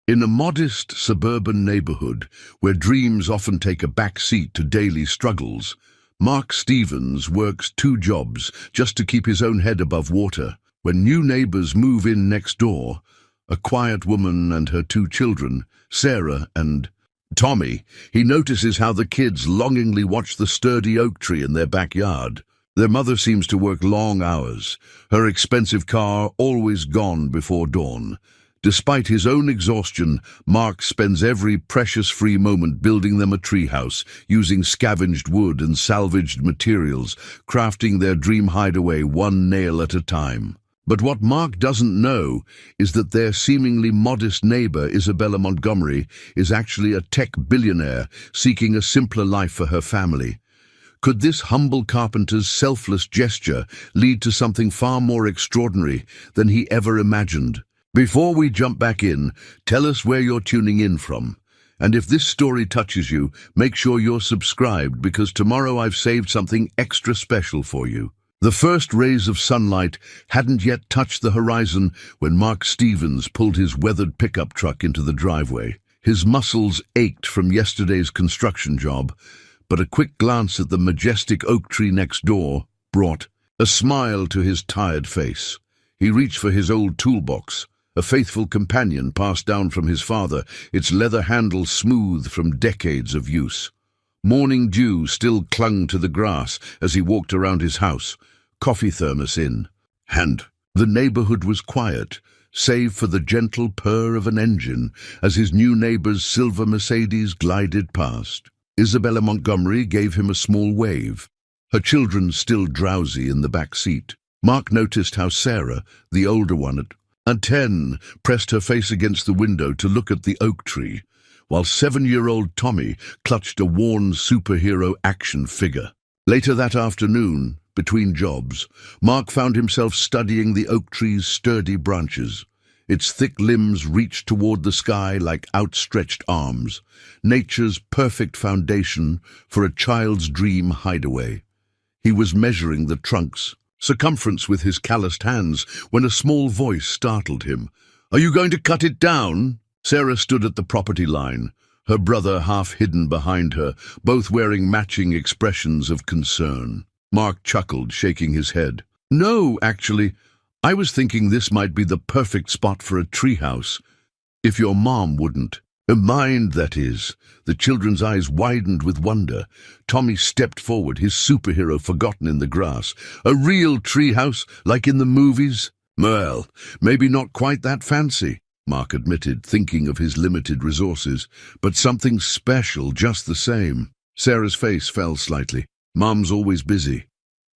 In a modest suburban neighborhood where dreams often take a back seat to daily struggles, Mark Stevens works two jobs just to keep his own head above water. When new neighbors move in next door, a quiet woman and her two children, Sarah and Tommy, he notices how the kids longingly watch the sturdy oak tree in their backyard. Their mother seems to work long hours, her expensive car always gone before dawn. Despite his own exhaustion, Mark spends every precious free moment building them a treehouse, using scavenged wood and salvaged materials, crafting their dream hideaway one nail at a time. But what Mark doesn't know is that their seemingly modest neighbor, Isabella Montgomery, is actually a tech billionaire seeking a simpler life for her family. Could this humble carpenter's selfless gesture lead to something far more extraordinary than he ever imagined? Before we jump back in, tell us where you're tuning in from. And if this story touches you, make sure you're subscribed, because tomorrow I've saved something extra special for you. The first rays of sunlight hadn't yet touched the horizon when Mark Stevens pulled his weathered pickup truck into the driveway. His muscles ached from yesterday's construction job, but a quick glance at the majestic oak tree next door brought a smile to his tired face. He reached for his old toolbox, a faithful companion passed down from his father, its leather handle smooth from decades of use. Morning dew still clung to the grass as he walked around his house, coffee thermos in hand. The neighborhood was quiet, save for the gentle purr of an engine as his new neighbor's silver Mercedes glided past. Isabella Montgomery gave him a small wave, her children still drowsy in the back seat. Mark noticed how Sarah, the older one at 10, pressed her face against the window to look at the oak tree, while 7-year-old Tommy clutched a worn superhero action figure. Later that afternoon, between jobs, Mark found himself studying the oak tree's sturdy branches. Its thick limbs reached toward the sky like outstretched arms, nature's perfect foundation for a child's dream hideaway. He was measuring the trunk's circumference with his calloused hands when a small voice startled him. "Are you going to cut it down?" Sarah stood at the property line, her brother half hidden behind her, both wearing matching expressions of concern. Mark chuckled, shaking his head. "No, actually, I was thinking this might be the perfect spot for a treehouse, if your mom wouldn't." "Mind, that is." The children's eyes widened with wonder. Tommy stepped forward, his superhero forgotten in the grass. "A real treehouse, like in the movies?" "Well, maybe not quite that fancy," Mark admitted, thinking of his limited resources, "but something special just the same." Sarah's face fell slightly. "Mom's always busy.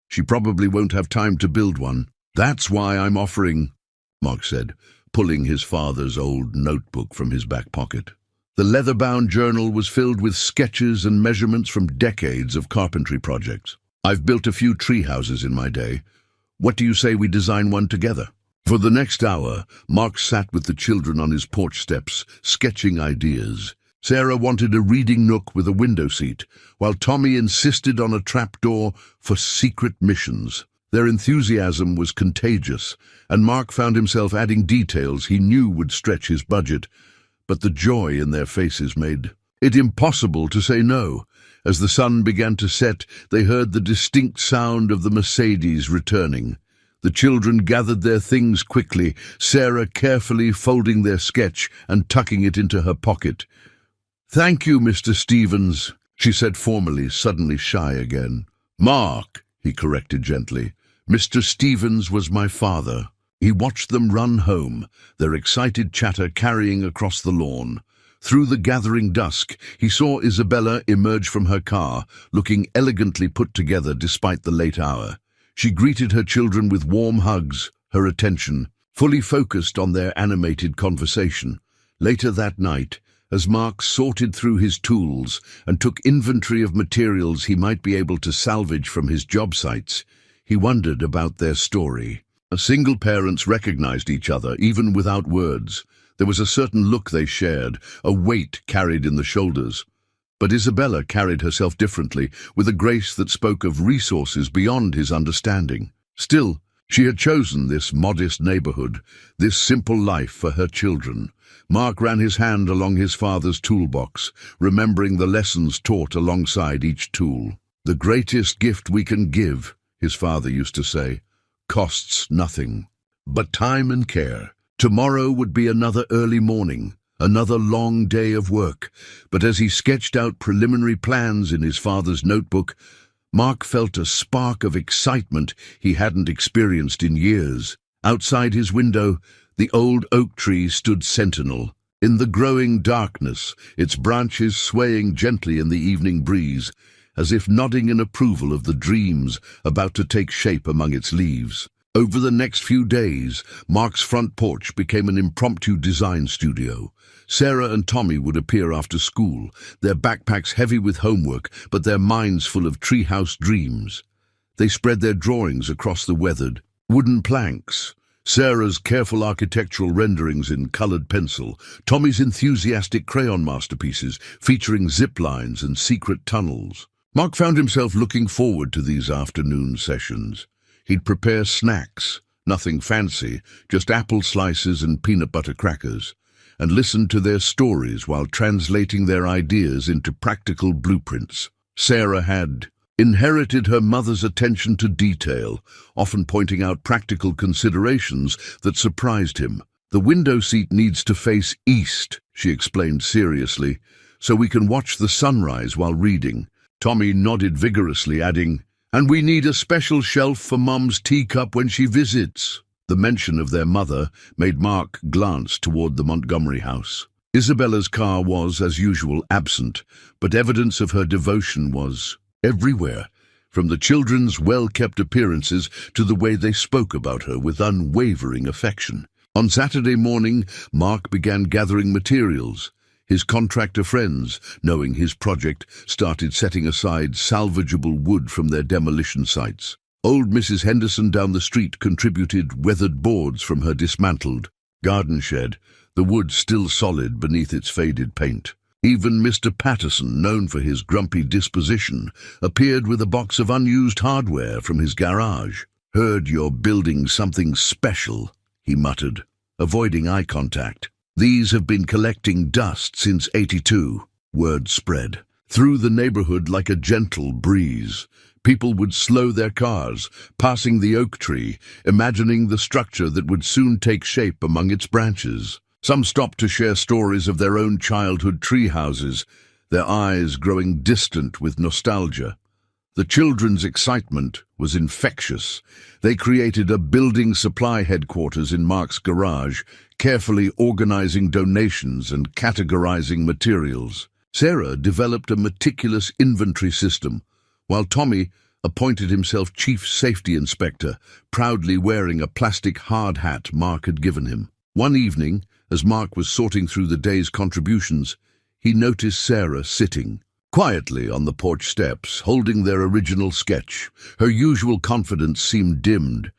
She probably won't have time to build one." "That's why I'm offering," Mark said, pulling his father's old notebook from his back pocket. The leather-bound journal was filled with sketches and measurements from decades of carpentry projects. "I've built a few tree houses in my day. What do you say we design one together?" For the next hour, Mark sat with the children on his porch steps, sketching ideas. Sarah wanted a reading nook with a window seat, while Tommy insisted on a trapdoor for secret missions. Their enthusiasm was contagious, and Mark found himself adding details he knew would stretch his budget, but the joy in their faces made it impossible to say no. As the sun began to set, they heard the distinct sound of the Mercedes returning. The children gathered their things quickly, Sarah carefully folding their sketch and tucking it into her pocket. "Thank you, Mr. Stevens," she said formally, suddenly shy again. "Mark," he corrected gently. "Mr. Stevens was my father." He watched them run home, their excited chatter carrying across the lawn. Through the gathering dusk, he saw Isabella emerge from her car, looking elegantly put together despite the late hour. She greeted her children with warm hugs, her attention fully focused on their animated conversation. Later that night, as Mark sorted through his tools and took inventory of materials he might be able to salvage from his job sites, he wondered about their story. Single parents recognized each other, even without words. There was a certain look they shared, a weight carried in the shoulders. But Isabella carried herself differently, with a grace that spoke of resources beyond his understanding. Still, She had chosen this modest neighborhood, this simple life for her children. Mark ran his hand along his father's toolbox, remembering the lessons taught alongside each tool. "The greatest gift we can give," his father used to say, "costs nothing but time and care." Tomorrow would be another early morning, another long day of work, but as he sketched out preliminary plans in his father's notebook, Mark felt a spark of excitement he hadn't experienced in years. Outside his window, the old oak tree stood sentinel. In the growing darkness, its branches swaying gently in the evening breeze, as if nodding in approval of the dreams about to take shape among its leaves. Over the next few days, Mark's front porch became an impromptu design studio. Sarah and Tommy would appear after school, their backpacks heavy with homework, but their minds full of treehouse dreams. They spread their drawings across the weathered wooden planks, Sarah's careful architectural renderings in colored pencil, Tommy's enthusiastic crayon masterpieces featuring zip lines and secret tunnels. Mark found himself looking forward to these afternoon sessions. He'd prepare snacks, nothing fancy, just apple slices and peanut butter crackers, and listen to their stories while translating their ideas into practical blueprints. Sarah had inherited her mother's attention to detail, often pointing out practical considerations that surprised him. "The window seat needs to face east," she explained seriously, "so we can watch the sunrise while reading." Tommy nodded vigorously, adding, "And we need a special shelf for Mum's teacup when she visits." The mention of their mother made Mark glance toward the Montgomery house. Isabella's car was, as usual, absent, but evidence of her devotion was everywhere, from the children's well-kept appearances to the way they spoke about her with unwavering affection. On Saturday morning, Mark began gathering materials. His contractor friends, knowing his project, started setting aside salvageable wood from their demolition sites. Old Mrs. Henderson down the street contributed weathered boards from her dismantled garden shed, the wood still solid beneath its faded paint. Even Mr. Patterson, known for his grumpy disposition, appeared with a box of unused hardware from his garage. "Heard you're building something special," he muttered, avoiding eye contact. "These have been collecting dust since '82. Word spread through the neighborhood like a gentle breeze. People would slow their cars, passing the oak tree, imagining the structure that would soon take shape among its branches. Some stopped to share stories of their own childhood tree houses, their eyes growing distant with nostalgia. The children's excitement was infectious. They created a building supply headquarters in Mark's garage, carefully organizing donations and categorizing materials. Sarah developed a meticulous inventory system, while Tommy appointed himself chief safety inspector, proudly wearing a plastic hard hat Mark had given him. One evening, as Mark was sorting through the day's contributions, he noticed Sarah sitting quietly on the porch steps, holding their original sketch. Her usual confidence seemed dimmed.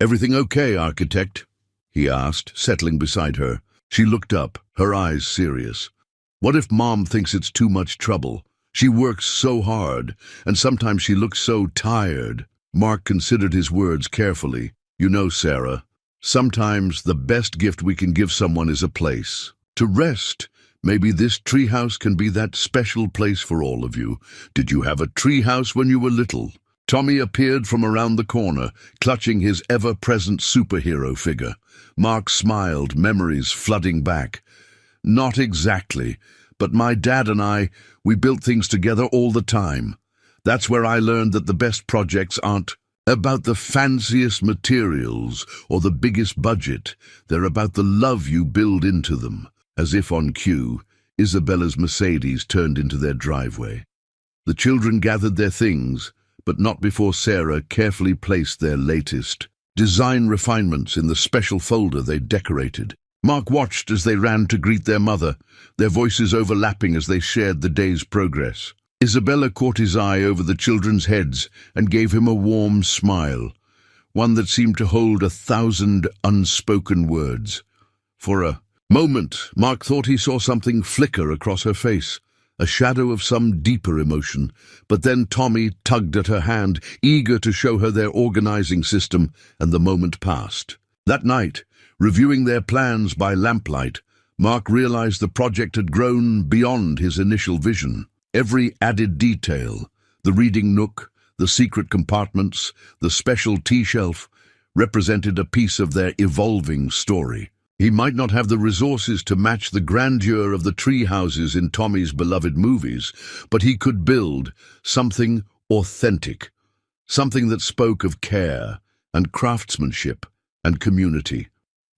"Everything okay, architect?" he asked, settling beside her. She looked up, her eyes serious. "What if Mom thinks it's too much trouble? She works so hard, and sometimes she looks so tired." Mark considered his words carefully. "You know, Sarah, sometimes the best gift we can give someone is a place to rest. Maybe this treehouse can be that special place for all of you. Did you have a treehouse when you were little?" Tommy appeared from around the corner, clutching his ever-present superhero figure. Mark smiled, memories flooding back. "Not exactly, but my dad and we built things together all the time. That's where I learned that the best projects aren't about the fanciest materials or the biggest budget. They're about the love you build into them." As if on cue, Isabella's Mercedes turned into their driveway. The children gathered their things, but not before Sarah carefully placed their latest design refinements in the special folder they decorated. Mark watched as they ran to greet their mother, their voices overlapping as they shared the day's progress. Isabella caught his eye over the children's heads and gave him a warm smile, one that seemed to hold 1,000 unspoken words. For a moment, Mark thought he saw something flicker across her face, a shadow of some deeper emotion, but then Tommy tugged at her hand, eager to show her their organizing system, and the moment passed. That night, reviewing their plans by lamplight, Mark realized the project had grown beyond his initial vision. Every added detail, the reading nook, the secret compartments, the special tea shelf, represented a piece of their evolving story. He might not have the resources to match the grandeur of the tree houses in Tommy's beloved movies, but he could build something authentic, something that spoke of care and craftsmanship and community.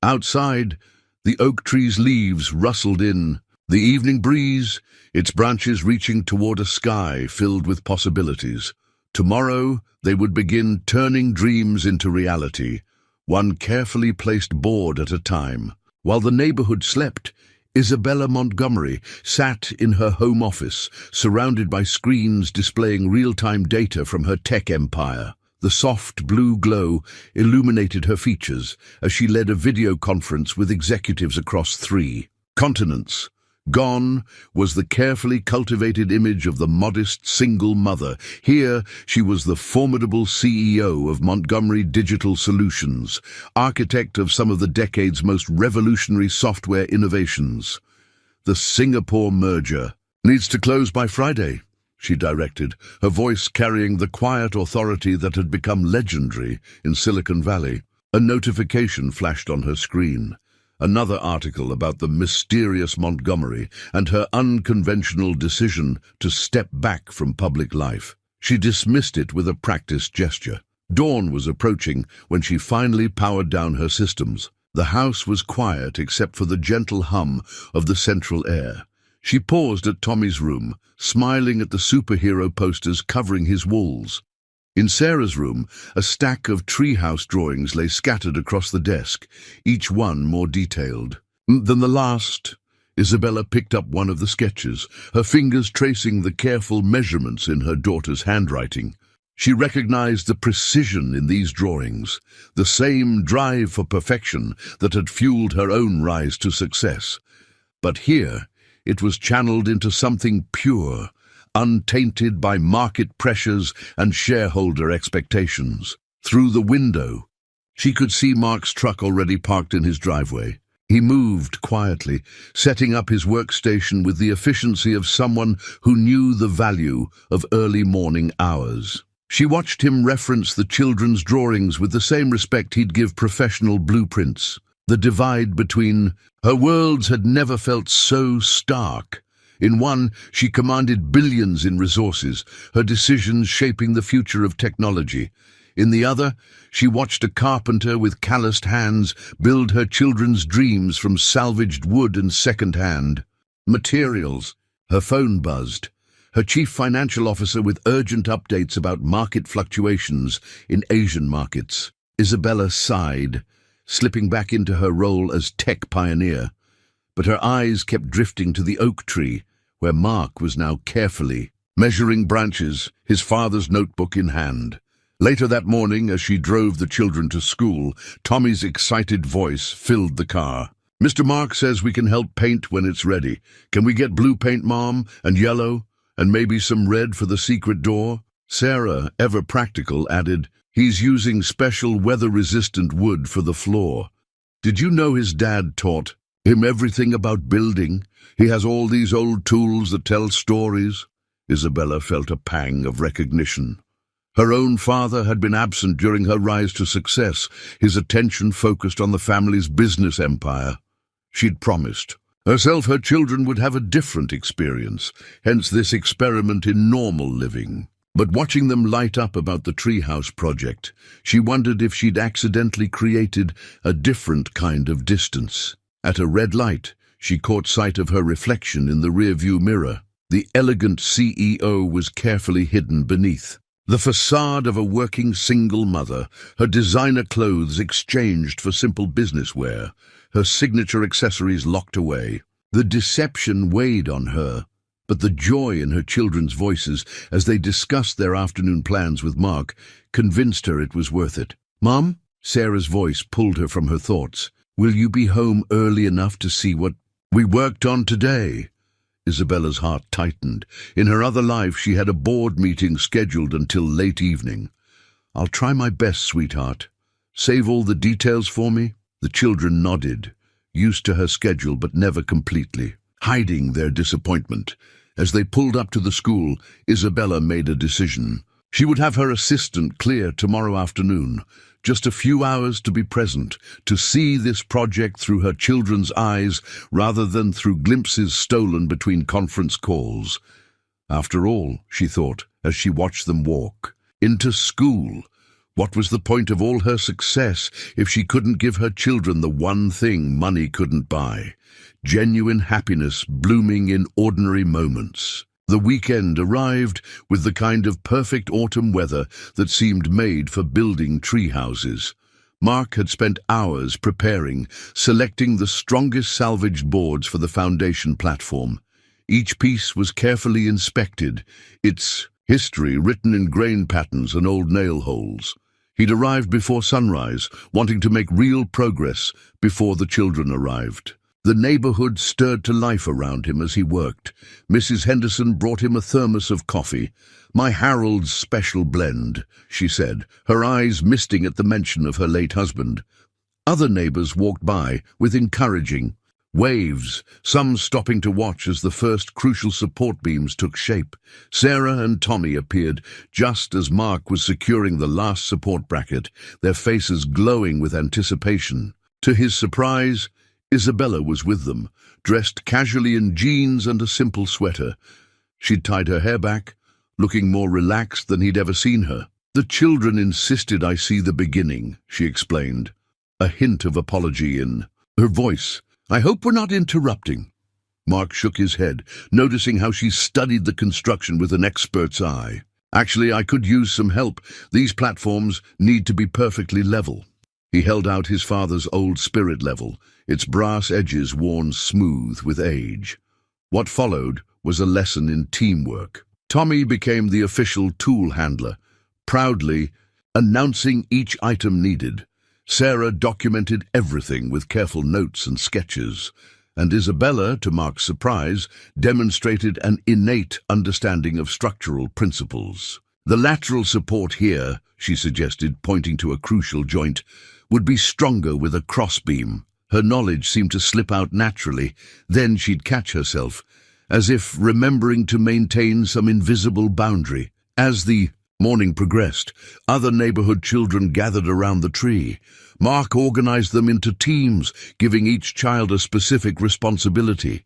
Outside, the oak tree's leaves rustled in, the evening breeze, its branches reaching toward a sky filled with possibilities. Tomorrow, they would begin turning dreams into reality, one carefully placed board at a time. While the neighborhood slept, Isabella Montgomery sat in her home office, surrounded by screens displaying real-time data from her tech empire. The soft blue glow illuminated her features as she led a video conference with executives across 3 continents. Gone was the carefully cultivated image of the modest single mother. Here, she was the formidable CEO of Montgomery Digital Solutions, architect of some of the decade's most revolutionary software innovations. The Singapore merger needs to close by Friday, she directed, her voice carrying the quiet authority that had become legendary in Silicon Valley. A notification flashed on her screen. Another article about the mysterious Montgomery and her unconventional decision to step back from public life. She dismissed it with a practiced gesture. Dawn was approaching when she finally powered down her systems. The house was quiet except for the gentle hum of the central air. She paused at Tommy's room, smiling at the superhero posters covering his walls. In Sarah's room, a stack of treehouse drawings lay scattered across the desk, each one more detailed than the last. Isabella picked up one of the sketches, her fingers tracing the careful measurements in her daughter's handwriting. She recognized the precision in these drawings, the same drive for perfection that had fueled her own rise to success. But here, it was channeled into something pure, untainted by market pressures and shareholder expectations. Through the window, she could see Mark's truck already parked in his driveway. He moved quietly, setting up his workstation with the efficiency of someone who knew the value of early morning hours. She watched him reference the children's drawings with the same respect he'd give professional blueprints. The divide between her worlds had never felt so stark. In one, she commanded billions in resources, her decisions shaping the future of technology. In the other, she watched a carpenter with calloused hands build her children's dreams from salvaged wood and second-hand materials. Her phone buzzed. Her chief financial officer with urgent updates about market fluctuations in Asian markets. Isabella sighed, slipping back into her role as tech pioneer. But her eyes kept drifting to the oak tree, where Mark was now carefully measuring branches, his father's notebook in hand. Later that morning, as she drove the children to school, Tommy's excited voice filled the car. "Mr. Mark says we can help paint when it's ready. Can we get blue paint, Mom, and yellow, and maybe some red for the secret door?" Sarah, ever practical, added, "He's using special weather-resistant wood for the floor. Did you know his dad taught him everything about building? He has all these old tools that tell stories." Isabella felt a pang of recognition. Her own father had been absent during her rise to success, his attention focused on the family's business empire. She'd promised herself her children would have a different experience, hence this experiment in normal living. But watching them light up about the treehouse project, she wondered if she'd accidentally created a different kind of distance. At a red light, she caught sight of her reflection in the rearview mirror. The elegant CEO was carefully hidden beneath the facade of a working single mother, her designer clothes exchanged for simple business wear, her signature accessories locked away. The deception weighed on her, but the joy in her children's voices as they discussed their afternoon plans with Mark convinced her it was worth it. "Mom?" Sarah's voice pulled her from her thoughts. "Will you be home early enough to see what we worked on today?" Isabella's heart tightened. In her other life, she had a board meeting scheduled until late evening. "I'll try my best, sweetheart. Save all the details for me?" The children nodded, used to her schedule but never completely, hiding their disappointment. As they pulled up to the school, Isabella made a decision. She would have her assistant clear tomorrow afternoon. Just a few hours to be present, to see this project through her children's eyes rather than through glimpses stolen between conference calls. After all, she thought, as she watched them walk, into school, what was the point of all her success if she couldn't give her children the one thing money couldn't buy? Genuine happiness blooming in ordinary moments. The weekend arrived with the kind of perfect autumn weather that seemed made for building tree houses. Mark had spent hours preparing, selecting the strongest salvaged boards for the foundation platform. Each piece was carefully inspected, its history written in grain patterns and old nail holes. He'd arrived before sunrise, wanting to make real progress before the children arrived. The neighborhood stirred to life around him as he worked. Mrs. Henderson brought him a thermos of coffee. "My Harold's special blend," she said, her eyes misting at the mention of her late husband. Other neighbors walked by with encouraging waves, some stopping to watch as the first crucial support beams took shape. Sarah and Tommy appeared just as Mark was securing the last support bracket, their faces glowing with anticipation. To his surprise, Isabella was with them, dressed casually in jeans and a simple sweater. She'd tied her hair back, looking more relaxed than he'd ever seen her. "The children insisted I see the beginning," she explained, a hint of apology in her voice. "I hope we're not interrupting." Mark shook his head, noticing how she studied the construction with an expert's eye. "Actually, I could use some help. These platforms need to be perfectly level." He held out his father's old spirit level, its brass edges worn smooth with age. What followed was a lesson in teamwork. Tommy became the official tool handler, proudly announcing each item needed. Sarah documented everything with careful notes and sketches, and Isabella, to Mark's surprise, demonstrated an innate understanding of structural principles. "The lateral support here," she suggested, pointing to a crucial joint, "would be stronger with a crossbeam." Her knowledge seemed to slip out naturally. Then she'd catch herself, as if remembering to maintain some invisible boundary. As the morning progressed, other neighborhood children gathered around the tree. Mark organized them into teams, giving each child a specific responsibility.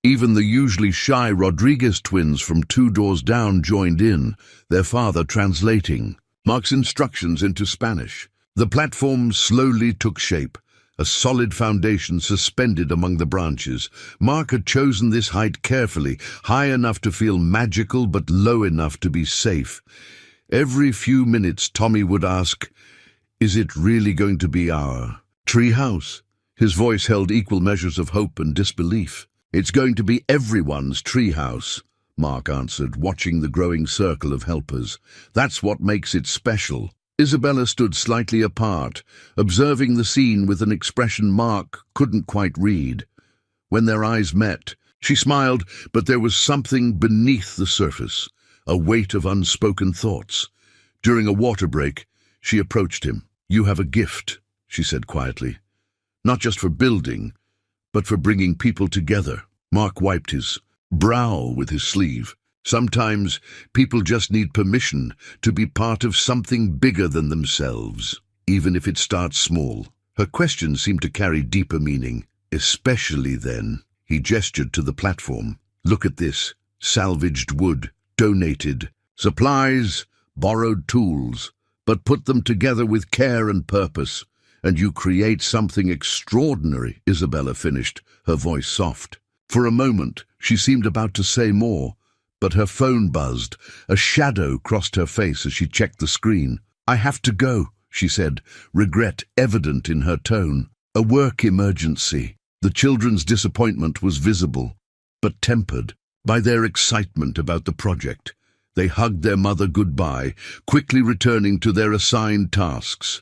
Even the usually shy Rodriguez twins from 2 doors down joined in, their father translating Mark's instructions into Spanish. The platform slowly took shape, a solid foundation suspended among the branches. Mark had chosen this height carefully, high enough to feel magical but low enough to be safe. Every few minutes Tommy would ask, "Is it really going to be our treehouse?" His voice held equal measures of hope and disbelief. "It's going to be everyone's treehouse," Mark answered, watching the growing circle of helpers. "That's what makes it special." Isabella stood slightly apart, observing the scene with an expression Mark couldn't quite read. When their eyes met, she smiled, but there was something beneath the surface, a weight of unspoken thoughts. During a water break, she approached him. "You have a gift," she said quietly. "Not just for building, but for bringing people together." Mark wiped his brow with his sleeve. "Sometimes people just need permission to be part of something bigger than themselves, even if it starts small." Her question seemed to carry deeper meaning. "Especially then," he gestured to the platform. "Look at this. Salvaged wood, donated, supplies, borrowed tools, but put them together with care and purpose, and you create something extraordinary," Isabella finished, her voice soft. For a moment, she seemed about to say more, but her phone buzzed. A shadow crossed her face as she checked the screen. "I have to go," she said, regret evident in her tone. "A work emergency." The children's disappointment was visible, but tempered by their excitement about the project. They hugged their mother goodbye, quickly returning to their assigned tasks.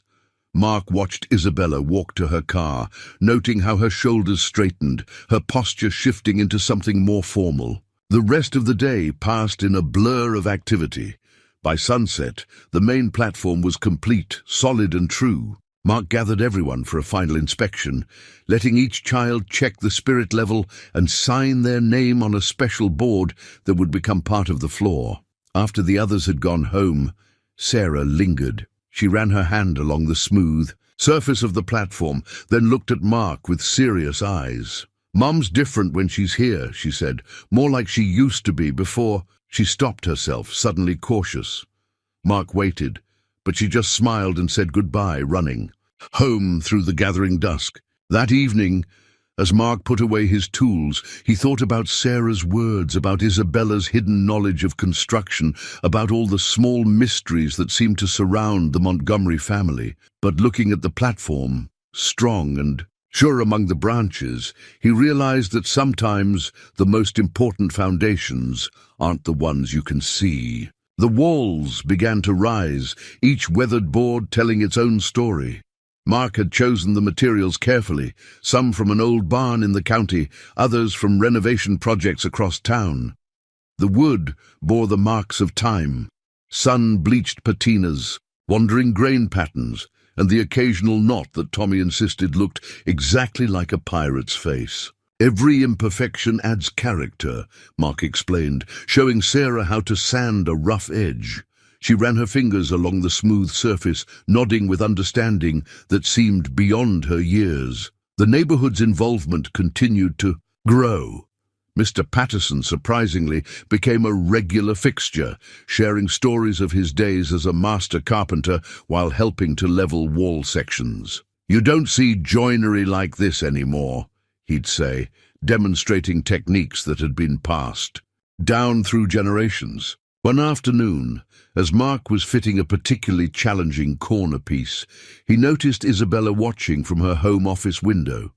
Mark watched Isabella walk to her car, noting how her shoulders straightened, her posture shifting into something more formal. The rest of the day passed in a blur of activity. By sunset, the main platform was complete, solid and true. Mark gathered everyone for a final inspection, letting each child check the spirit level and sign their name on a special board that would become part of the floor. After the others had gone home, Sarah lingered. She ran her hand along the smooth surface of the platform, then looked at Mark with serious eyes. "Mum's different when she's here," she said, "more like she used to be before." She stopped herself, suddenly cautious. Mark waited, but she just smiled and said goodbye, running home through the gathering dusk. That evening, as Mark put away his tools, he thought about Sarah's words, about Isabella's hidden knowledge of construction, about all the small mysteries that seemed to surround the Montgomery family. But looking at the platform, strong and sure among the branches, he realized that sometimes the most important foundations aren't the ones you can see. The walls began to rise, each weathered board telling its own story. Mark had chosen the materials carefully, some from an old barn in the county, others from renovation projects across town. The wood bore the marks of time, sun-bleached patinas, wandering grain patterns, and the occasional knot that Tommy insisted looked exactly like a pirate's face. "Every imperfection adds character," Mark explained, showing Sarah how to sand a rough edge. She ran her fingers along the smooth surface, nodding with understanding that seemed beyond her years. The neighborhood's involvement continued to grow. Mr. Patterson, surprisingly, became a regular fixture, sharing stories of his days as a master carpenter while helping to level wall sections. "You don't see joinery like this anymore," he'd say, demonstrating techniques that had been passed down through generations. One afternoon, as Mark was fitting a particularly challenging corner piece, he noticed Isabella watching from her home office window.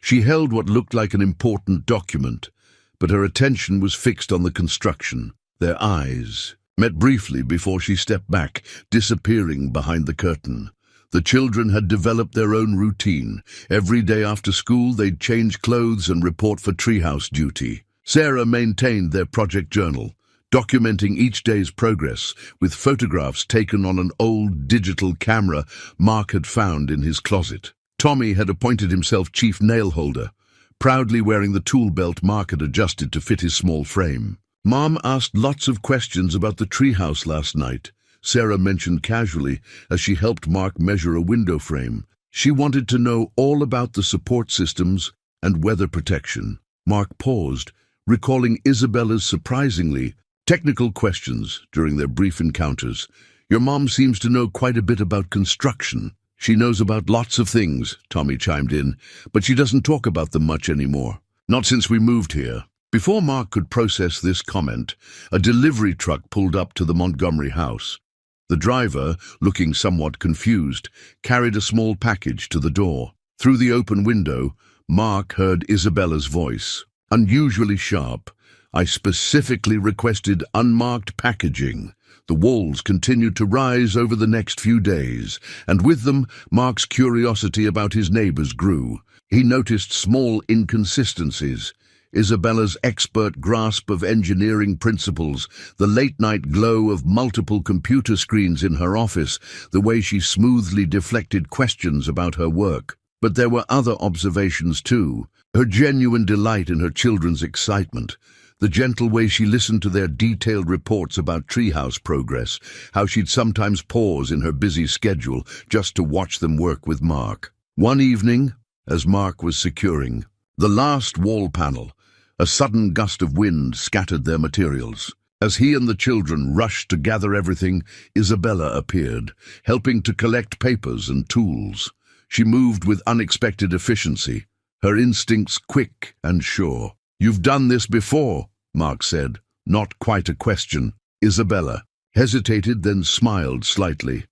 She held what looked like an important document, but her attention was fixed on the construction. Their eyes met briefly before she stepped back, disappearing behind the curtain. The children had developed their own routine. Every day after school, they'd change clothes and report for treehouse duty. Sarah maintained their project journal, documenting each day's progress with photographs taken on an old digital camera Mark had found in his closet. Tommy had appointed himself chief nail holder, proudly wearing the tool belt Mark had adjusted to fit his small frame. "Mom asked lots of questions about the treehouse last night," Sarah mentioned casually as she helped Mark measure a window frame. "She wanted to know all about the support systems and weather protection." Mark paused, recalling Isabella's surprisingly technical questions during their brief encounters. "Your mom seems to know quite a bit about construction." "She knows about lots of things," Tommy chimed in, "but she doesn't talk about them much anymore. Not since we moved here." Before Mark could process this comment, a delivery truck pulled up to the Montgomery house. The driver, looking somewhat confused, carried a small package to the door. Through the open window, Mark heard Isabella's voice, unusually sharp. "I specifically requested unmarked packaging." The walls continued to rise over the next few days, and with them, Mark's curiosity about his neighbors grew. He noticed small inconsistencies: Isabella's expert grasp of engineering principles, the late-night glow of multiple computer screens in her office, the way she smoothly deflected questions about her work. But there were other observations too: her genuine delight in her children's excitement, the gentle way she listened to their detailed reports about treehouse progress, how she'd sometimes pause in her busy schedule just to watch them work with Mark. One evening, as Mark was securing the last wall panel, a sudden gust of wind scattered their materials. As he and the children rushed to gather everything, Isabella appeared, helping to collect papers and tools. She moved with unexpected efficiency, her instincts quick and sure. "You've done this before," Mark said, not quite a question. Isabella hesitated, then smiled slightly.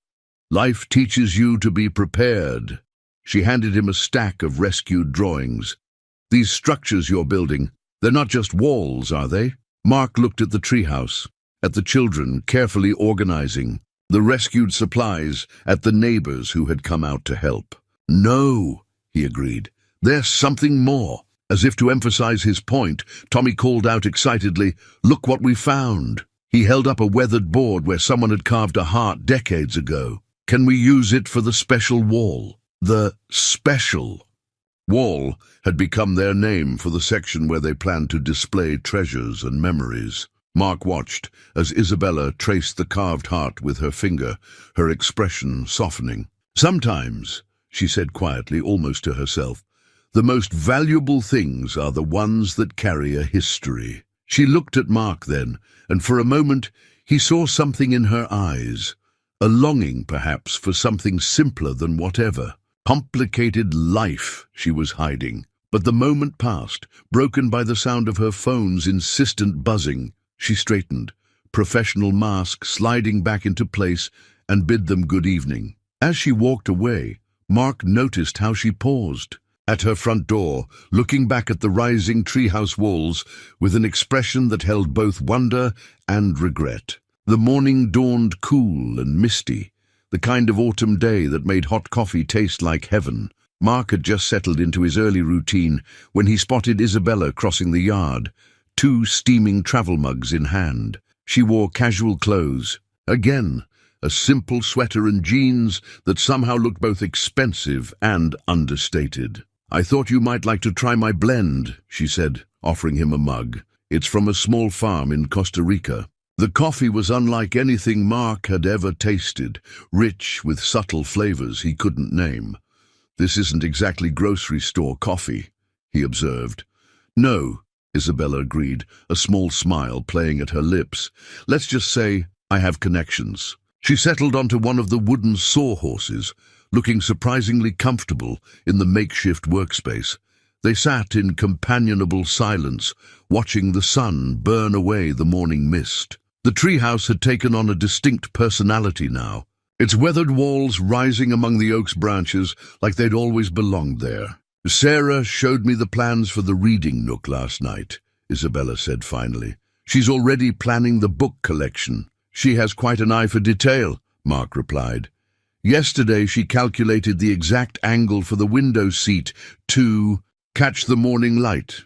"Life teaches you to be prepared." She handed him a stack of rescued drawings. "These structures you're building, they're not just walls, are they?" Mark looked at the treehouse, at the children carefully organizing. the rescued supplies, at the neighbors who had come out to help. "No," he agreed. "There's something more." As if to emphasize his point, Tommy called out excitedly, "Look what we found." He held up a weathered board where someone had carved a heart decades ago. "Can we use it for the special wall?" The special wall had become their name for the section where they planned to display treasures and memories. Mark watched as Isabella traced the carved heart with her finger, her expression softening. "Sometimes," she said quietly, almost to herself, "the most valuable things are the ones that carry a history." She looked at Mark then, and for a moment he saw something in her eyes, a longing perhaps for something simpler than whatever complicated life she was hiding. But the moment passed, broken by the sound of her phone's insistent buzzing. She straightened, professional mask sliding back into place, and bid them good evening. As she walked away, Mark noticed how she paused at her front door, looking back at the rising treehouse walls with an expression that held both wonder and regret. The morning dawned cool and misty, the kind of autumn day that made hot coffee taste like heaven. Mark had just settled into his early routine when he spotted Isabella crossing the yard, 2 steaming travel mugs in hand. She wore casual clothes. Again, a simple sweater and jeans that somehow looked both expensive and understated. "I thought you might like to try my blend," she said, offering him a mug. "It's from a small farm in Costa Rica." The coffee was unlike anything Mark had ever tasted, rich with subtle flavors he couldn't name. "This isn't exactly grocery store coffee," he observed. "No," Isabella agreed, a small smile playing at her lips. "Let's just say I have connections." She settled onto one of the wooden sawhorses, looking surprisingly comfortable in the makeshift workspace. They sat in companionable silence, watching the sun burn away the morning mist. The treehouse had taken on a distinct personality now, its weathered walls rising among the oak's branches like they'd always belonged there. "Sarah showed me the plans for the reading nook last night," Isabella said finally. "She's already planning the book collection." "She has quite an eye for detail," Mark replied. "Yesterday she calculated the exact angle for the window seat to catch the morning light."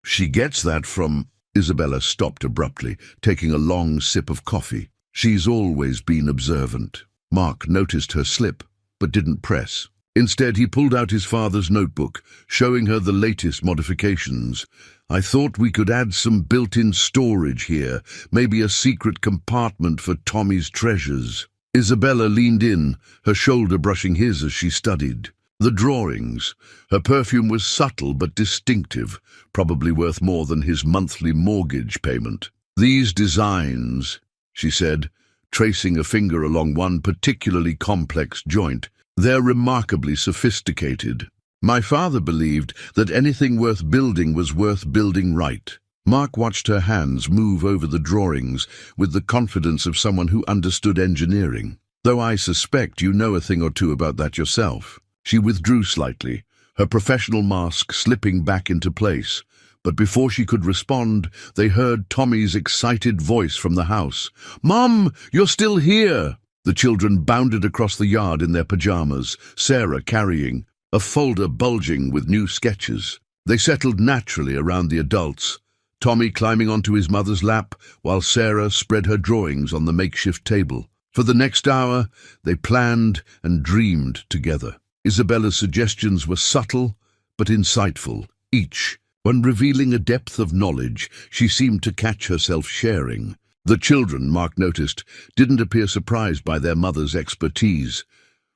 "She gets that from—" Isabella stopped abruptly, taking a long sip of coffee. "She's always been observant." Mark noticed her slip, but didn't press. Instead, he pulled out his father's notebook, showing her the latest modifications. "I thought we could add some built-in storage here, maybe a secret compartment for Tommy's treasures." Isabella leaned in, her shoulder brushing his as she studied. The drawings. Her perfume was subtle but distinctive, probably worth more than his monthly mortgage payment. "These designs," she said, tracing a finger along one particularly complex joint, "they're remarkably sophisticated. My father believed that anything worth building was worth building right." Mark watched her hands move over the drawings with the confidence of someone who understood engineering. "Though I suspect you know a thing or two about that yourself." She withdrew slightly, her professional mask slipping back into place. But before she could respond, they heard Tommy's excited voice from the house. "Mom, you're still here!" The children bounded across the yard in their pajamas, Sarah carrying a folder bulging with new sketches. They settled naturally around the adults, Tommy climbing onto his mother's lap while Sarah spread her drawings on the makeshift table. For the next hour, they planned and dreamed together. Isabella's suggestions were subtle but insightful, each one revealing a depth of knowledge she seemed to catch herself sharing. The children, Mark noticed, didn't appear surprised by their mother's expertise.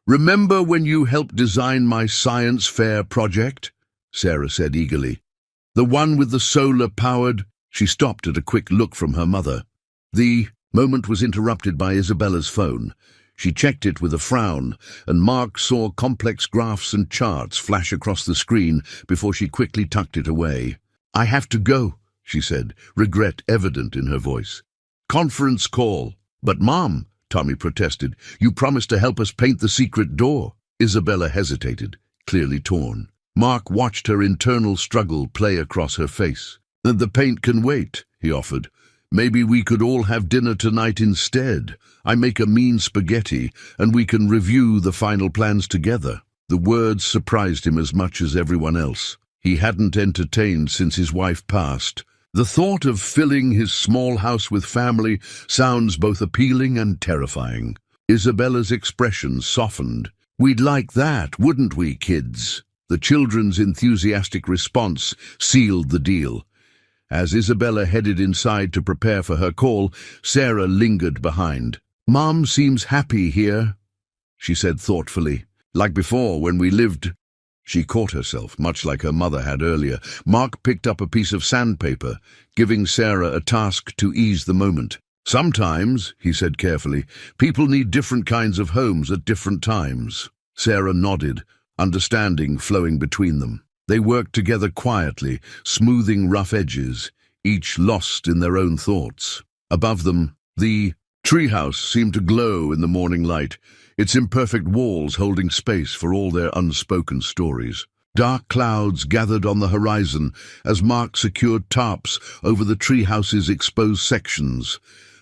"Remember when you helped design my science fair project?" Sarah said eagerly. "The one with the solar-powered—" She stopped at a quick look from her mother. The moment was interrupted by Isabella's phone. She checked it with a frown, and Mark saw complex graphs and charts flash across the screen before she quickly tucked it away. "I have to go," she said, regret evident in her voice. "Conference call." "But Mom," Tommy protested, "you promised to help us paint the secret door." Isabella hesitated, clearly torn. Mark watched her internal struggle play across her face. "The paint can wait," he offered. Maybe we could all have dinner tonight instead. I make a mean spaghetti, and we can review the final plans together." The words surprised him as much as everyone else. He hadn't entertained since his wife passed. The thought of filling his small house with family sounds both appealing and terrifying. Isabella's expression softened. "We'd like that, wouldn't we, kids?" The children's enthusiastic response sealed the deal. As Isabella headed inside to prepare for her call, Sarah lingered behind. "Mom seems happy here," she said thoughtfully. "Like before, when we lived—" She caught herself, much like her mother had earlier. Mark picked up a piece of sandpaper, giving Sarah a task to ease the moment. "Sometimes," he said carefully, "people need different kinds of homes at different times." Sarah nodded, understanding flowing between them. They worked together quietly, smoothing rough edges, each lost in their own thoughts. Above them, the treehouse seemed to glow in the morning light, its imperfect walls holding space for all their unspoken stories. Dark clouds gathered on the horizon as Mark secured tarps over the treehouse's exposed sections.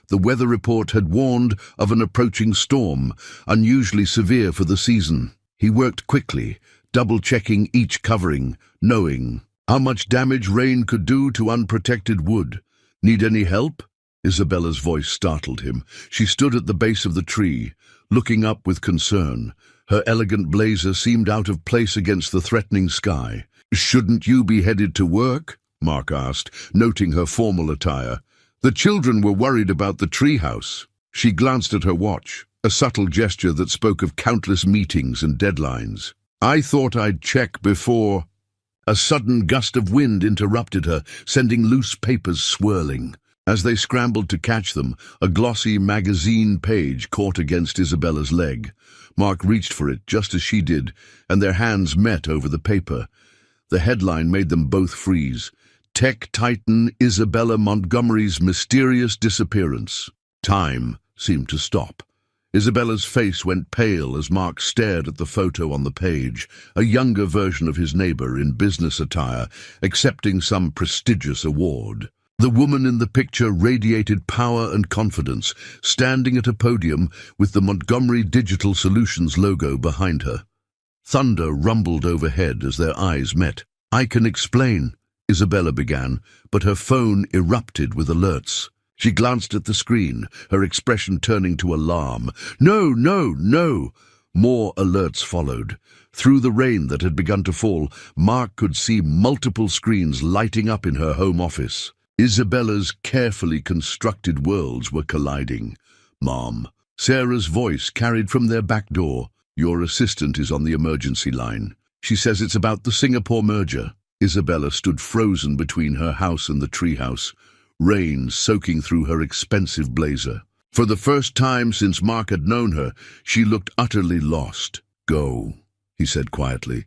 The weather report had warned of an approaching storm, unusually severe for the season. He worked quickly, double-checking each covering, knowing how much damage rain could do to unprotected wood. "Need any help?" Isabella's voice startled him. She stood at the base of the tree, looking up with concern. Her elegant blazer seemed out of place against the threatening sky. "Shouldn't you be headed to work?" Mark asked, noting her formal attire. "The children were worried about the treehouse." She glanced at her watch, a subtle gesture that spoke of countless meetings and deadlines. "I thought I'd check before—" A sudden gust of wind interrupted her, sending loose papers swirling. As they scrambled to catch them, a glossy magazine page caught against Isabella's leg. Mark reached for it just as she did, and their hands met over the paper. The headline made them both freeze. "Tech Titan Isabella Montgomery's Mysterious Disappearance." Time seemed to stop. Isabella's face went pale as Mark stared at the photo on the page, a younger version of his neighbor in business attire, accepting some prestigious award. The woman in the picture radiated power and confidence, standing at a podium with the Montgomery Digital Solutions logo behind her. Thunder rumbled overhead as their eyes met. "I can explain," Isabella began, but her phone erupted with alerts. She glanced at the screen, her expression turning to alarm. "No, no, no!" More alerts followed. Through the rain that had begun to fall, Mark could see multiple screens lighting up in her home office. Isabella's carefully constructed worlds were colliding. "Mom," Sarah's voice carried from their back door. "Your assistant is on the emergency line. She says it's about the Singapore merger." Isabella stood frozen between her house and the treehouse, rain soaking through her expensive blazer. For the first time since Mark had known her, she looked utterly lost. "Go," he said quietly.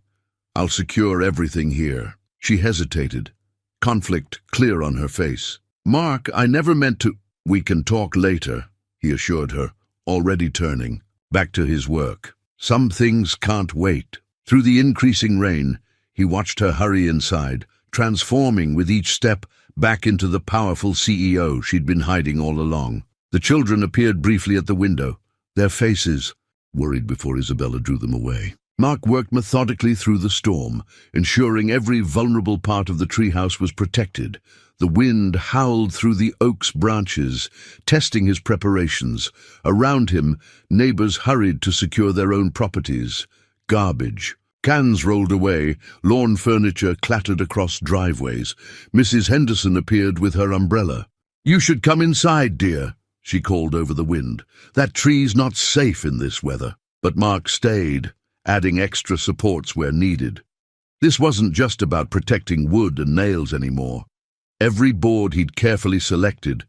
"I'll secure everything here." She hesitated, conflict clear on her face. "Mark, I never meant to—" "We can talk later," he assured her, already turning back to his work. Some things can't wait. Through the increasing rain, he watched her hurry inside, transforming with each step back into the powerful CEO she'd been hiding all along. The children appeared briefly at the window, their faces worried before Isabella drew them away. Mark worked methodically through the storm, ensuring every vulnerable part of the treehouse was protected. The wind howled through the oak's branches, testing his preparations. Around him, neighbors hurried to secure their own properties. Garbage. Cans rolled away, lawn furniture clattered across driveways. Mrs. Henderson appeared with her umbrella. "You should come inside, dear," she called over the wind. "That tree's not safe in this weather." But Mark stayed, adding extra supports where needed. This wasn't just about protecting wood and nails anymore. Every board he'd carefully selected,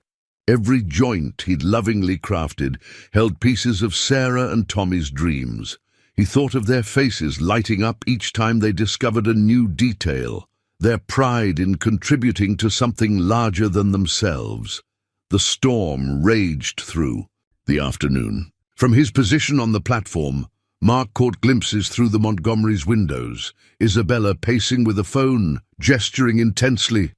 every joint he'd lovingly crafted, held pieces of Sarah and Tommy's dreams. He thought of their faces lighting up each time they discovered a new detail, their pride in contributing to something larger than themselves. The storm raged through the afternoon. From his position on the platform, Mark caught glimpses through the Montgomery's windows, Isabella pacing with a phone, gesturing intensely.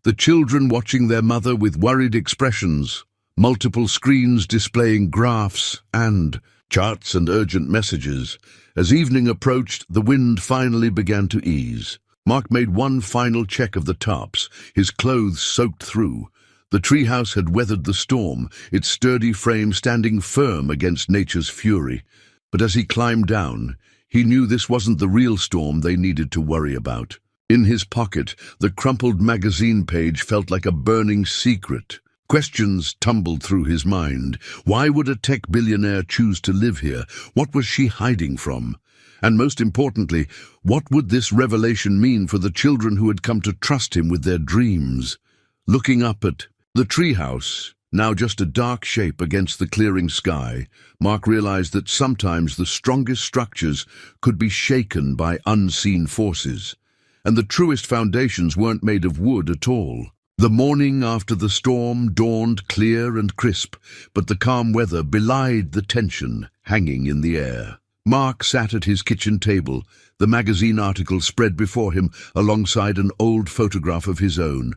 the children watching their mother with worried expressions, multiple screens displaying graphs and charts and urgent messages. As evening approached, the wind finally began to ease. Mark made one final check of the tarps, his clothes soaked through. The treehouse had weathered the storm, its sturdy frame standing firm against nature's fury. But as he climbed down, he knew this wasn't the real storm they needed to worry about. In his pocket, the crumpled magazine page felt like a burning secret. Questions tumbled through his mind. Why would a tech billionaire choose to live here? What was she hiding from? And most importantly, what would this revelation mean for the children who had come to trust him with their dreams? Looking up at the treehouse, now just a dark shape against the clearing sky, Mark realized that sometimes the strongest structures could be shaken by unseen forces. And the truest foundations weren't made of wood at all. The morning after the storm dawned clear and crisp, but the calm weather belied the tension hanging in the air. Mark sat at his kitchen table, the magazine article spread before him alongside an old photograph of his own.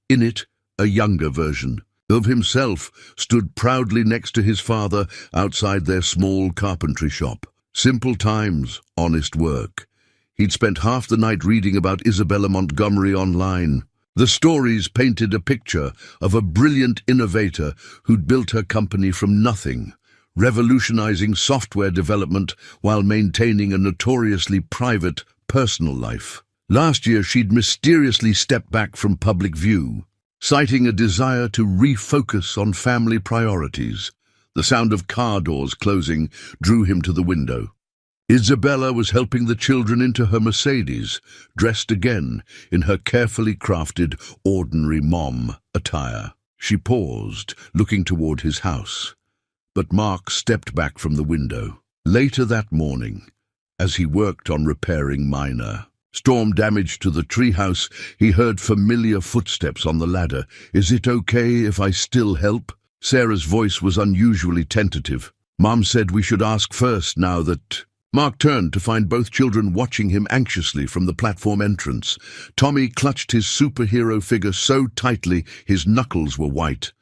In it, a younger version of himself stood proudly next to his father outside their small carpentry shop. Simple times, honest work. He'd spent half the night reading about Isabella Montgomery online. The stories painted a picture of a brilliant innovator who'd built her company from nothing, revolutionizing software development while maintaining a notoriously private, personal life. Last year, she'd mysteriously stepped back from public view, citing a desire to refocus on family priorities. The sound of car doors closing drew him to the window. Isabella was helping the children into her Mercedes, dressed again in her carefully crafted, ordinary mom attire. She paused, looking toward his house. But Mark stepped back from the window. Later that morning, as he worked on repairing minor storm damage to the treehouse, he heard familiar footsteps on the ladder. "Is it okay if I still help?" Sarah's voice was unusually tentative. "Mom said we should ask first now that—" Mark turned to find both children watching him anxiously from the platform entrance. Tommy clutched his superhero figure so tightly his knuckles were white.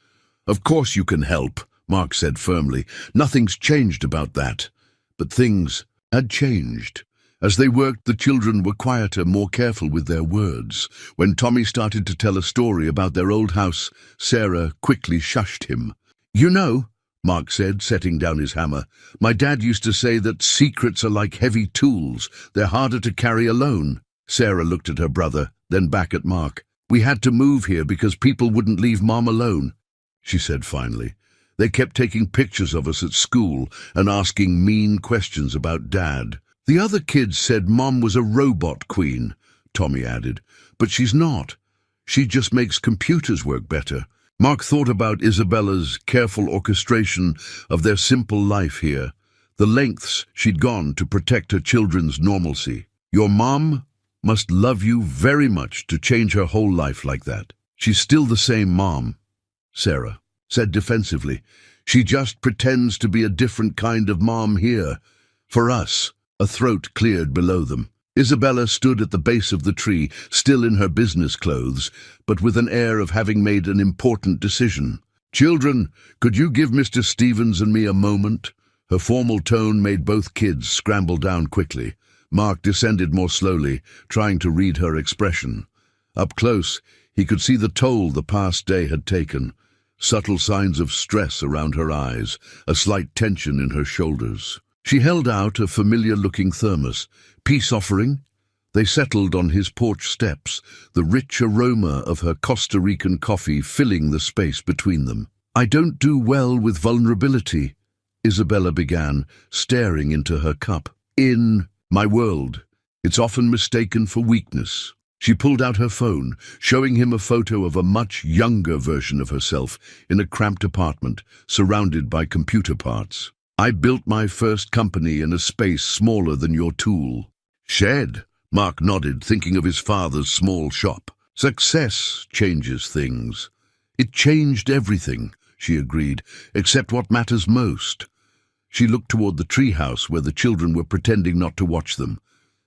"Of course you can help," Mark said firmly. "Nothing's changed about that." But things had changed. As they worked, the children were quieter, more careful with their words. When Tommy started to tell a story about their old house, Sarah quickly shushed him. "You know," Mark said, setting down his hammer, "my dad used to say that secrets are like heavy tools. They're harder to carry alone." Sarah looked at her brother, then back at Mark. "We had to move here because people wouldn't leave Mom alone," she said finally. "They kept taking pictures of us at school and asking mean questions about Dad." "The other kids said Mom was a robot queen," Tommy added. "But she's not. She just makes computers work better." Mark thought about Isabella's careful orchestration of their simple life here, the lengths she'd gone to protect her children's normalcy. "Your mom must love you very much to change her whole life like that." "She's still the same mom," Sarah said defensively. "She just pretends to be a different kind of mom here. For us." A throat cleared below them. Isabella stood at the base of the tree, still in her business clothes, but with an air of having made an important decision. "Children, could you give Mr. Stevens and me a moment?" Her formal tone made both kids scramble down quickly. Mark descended more slowly, trying to read her expression. Up close, he could see the toll the past day had taken. Subtle signs of stress around her eyes, a slight tension in her shoulders. She held out a familiar-looking thermos. "Peace offering?" They settled on his porch steps, the rich aroma of her Costa Rican coffee filling the space between them. "I don't do well with vulnerability," Isabella began, staring into her cup. "In my world, it's often mistaken for weakness." She pulled out her phone, showing him a photo of a much younger version of herself in a cramped apartment, surrounded by computer parts. "I built my first company in a space smaller than your tool." "Shed," Mark nodded, thinking of his father's small shop. "Success changes things." "It changed everything," she agreed, "except what matters most." She looked toward the treehouse where the children were pretending not to watch them.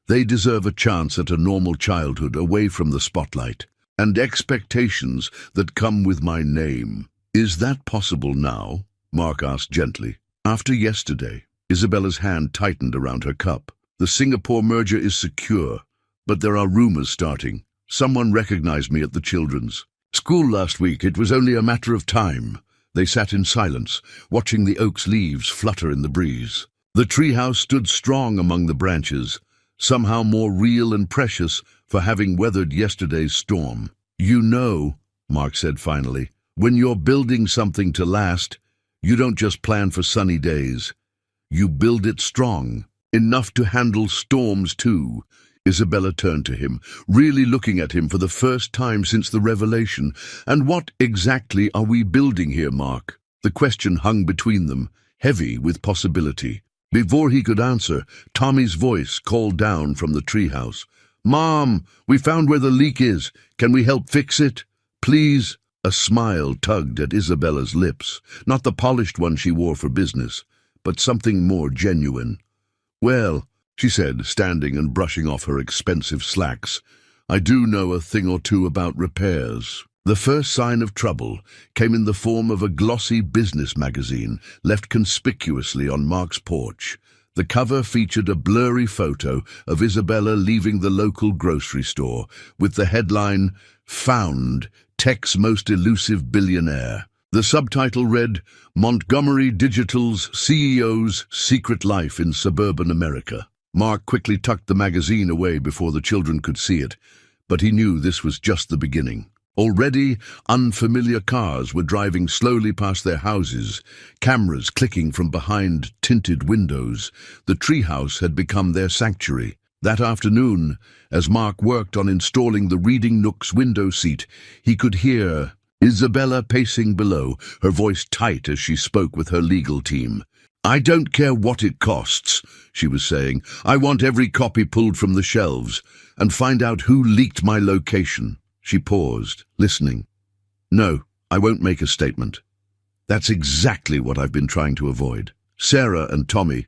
They deserve a chance at a normal childhood away from the spotlight. and expectations that come with my name. Is that possible now? Mark asked gently. After yesterday, Isabella's hand tightened around her cup. The Singapore merger is secure, but there are rumors starting. Someone recognized me at the children's school last week. It was only a matter of time. They sat in silence, watching the oak's leaves flutter in the breeze. The treehouse stood strong among the branches, somehow more real and precious for having weathered yesterday's storm. You know, Mark said finally, when you're building something to last, you don't just plan for sunny days. You build it strong, enough to handle storms too. Isabella turned to him, really looking at him for the first time since the revelation. And what exactly are we building here, Mark? The question hung between them, heavy with possibility. Before he could answer, Tommy's voice called down from the treehouse. Mom, we found where the leak is. Can we help fix it? Please? A smile tugged at Isabella's lips, not the polished one she wore for business, but something more genuine. Well, she said, standing and brushing off her expensive slacks, I do know a thing or two about repairs. The first sign of trouble came in the form of a glossy business magazine left conspicuously on Mark's porch. The cover featured a blurry photo of Isabella leaving the local grocery store with the headline, Found, Tech's Most Elusive Billionaire. The subtitle read, Montgomery Digital's CEO's Secret Life in Suburban America. Mark quickly tucked the magazine away before the children could see it, but he knew this was just the beginning. Already, unfamiliar cars were driving slowly past their houses, cameras clicking from behind tinted windows. The treehouse had become their sanctuary. That afternoon, as Mark worked on installing the reading nook's window seat, he could hear Isabella pacing below, her voice tight as she spoke with her legal team. I don't care what it costs, she was saying. I want every copy pulled from the shelves and find out who leaked my location. She paused, listening. No, I won't make a statement. That's exactly what I've been trying to avoid. Sarah and Tommy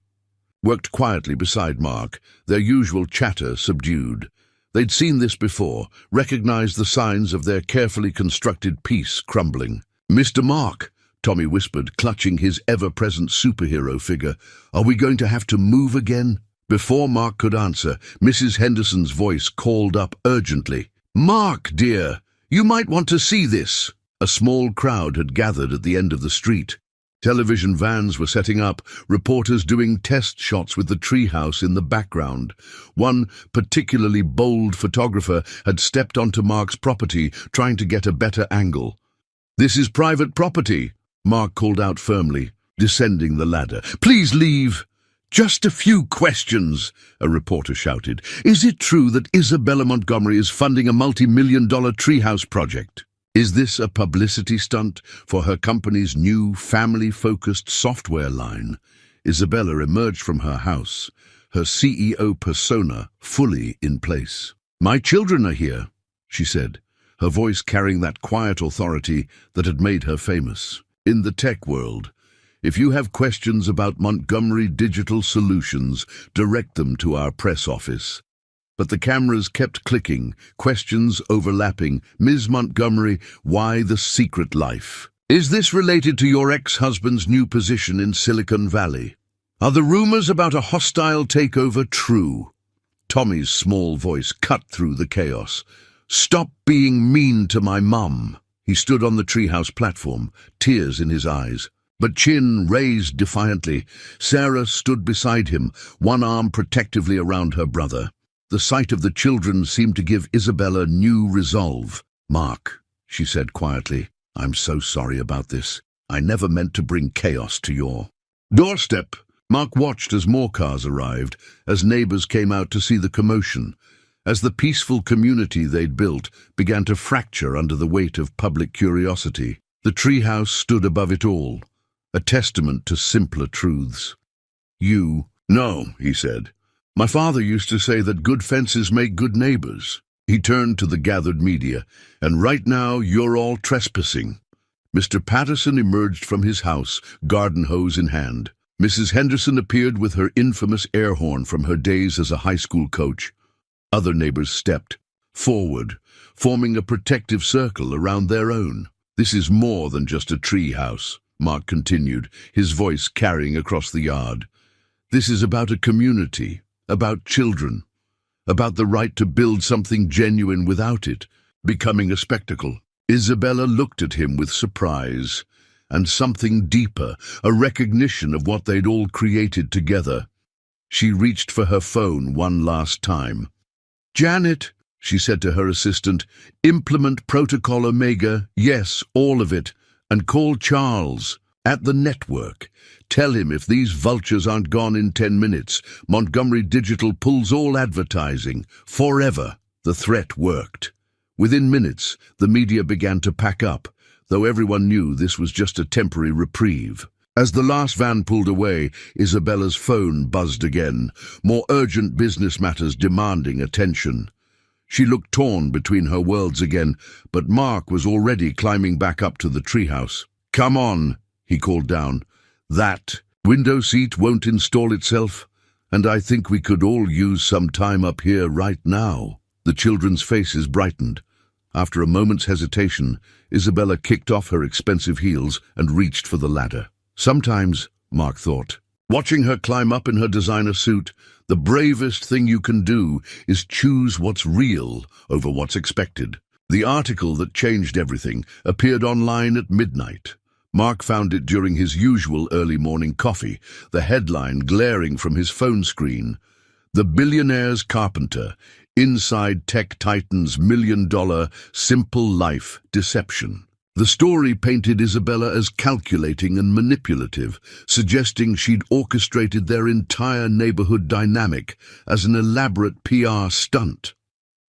worked quietly beside Mark, their usual chatter subdued. They'd seen this before, recognized the signs of their carefully constructed piece crumbling. Mr. Mark, Tommy whispered, clutching his ever-present superhero figure, are we going to have to move again? Before Mark could answer, Mrs. Henderson's voice called up urgently. Mark, dear, you might want to see this. A small crowd had gathered at the end of the street. Television vans were setting up, reporters doing test shots with the treehouse in the background. One particularly bold photographer had stepped onto Mark's property, trying to get a better angle. This is private property, Mark called out firmly, descending the ladder. Please leave. Just a few questions, a reporter shouted. Is it true that Isabella Montgomery is funding a multi-million-dollar treehouse project? Is this a publicity stunt for her company's new family-focused software line? Isabella emerged from her house, her CEO persona fully in place. My children are here, she said, her voice carrying that quiet authority that had made her famous. In the tech world, if you have questions about Montgomery Digital Solutions, direct them to our press office. But the cameras kept clicking, questions overlapping. Ms. Montgomery, why the secret life? Is this related to your ex-husband's new position in Silicon Valley? Are the rumors about a hostile takeover true? Tommy's small voice cut through the chaos. Stop being mean to my mum. He stood on the treehouse platform, tears in his eyes, but chin raised defiantly. Sarah stood beside him, one arm protectively around her brother. The sight of the children seemed to give Isabella new resolve. Mark, she said quietly, I'm so sorry about this. I never meant to bring chaos to your doorstep. Mark watched as more cars arrived, as neighbors came out to see the commotion, as the peaceful community they'd built began to fracture under the weight of public curiosity. The treehouse stood above it all, a testament to simpler truths. No, he said. My father used to say that good fences make good neighbors. He turned to the gathered media, and right now you're all trespassing. Mr. Patterson emerged from his house, garden hose in hand. Mrs. Henderson appeared with her infamous air horn from her days as a high school coach. Other neighbors stepped, forward, forming a protective circle around their own. "This is more than just a treehouse," Mark continued, his voice carrying across the yard. "This is about a community, about children, about the right to build something genuine without it becoming a spectacle." Isabella looked at him with surprise, and something deeper, a recognition of what they'd all created together. She reached for her phone one last time. "Janet," she said to her assistant, "implement Protocol Omega, yes, all of it, and call Charles at the network. Tell him if these vultures aren't gone in 10 minutes, Montgomery Digital pulls all advertising, forever." The threat worked. Within minutes, the media began to pack up, though everyone knew this was just a temporary reprieve. As the last van pulled away, Isabella's phone buzzed again, more urgent business matters demanding attention. She looked torn between her worlds again, but Mark was already climbing back up to the treehouse. "Come on," he called down. "That window seat won't install itself, and I think we could all use some time up here right now." The children's faces brightened. After a moment's hesitation, Isabella kicked off her expensive heels and reached for the ladder. Sometimes, Mark thought, watching her climb up in her designer suit, the bravest thing you can do is choose what's real over what's expected. The article that changed everything appeared online at midnight. Mark found it during his usual early morning coffee, the headline glaring from his phone screen. "The Billionaire's Carpenter, Inside Tech Titan's $1 million Simple Life Deception." The story painted Isabella as calculating and manipulative, suggesting she'd orchestrated their entire neighborhood dynamic as an elaborate PR stunt.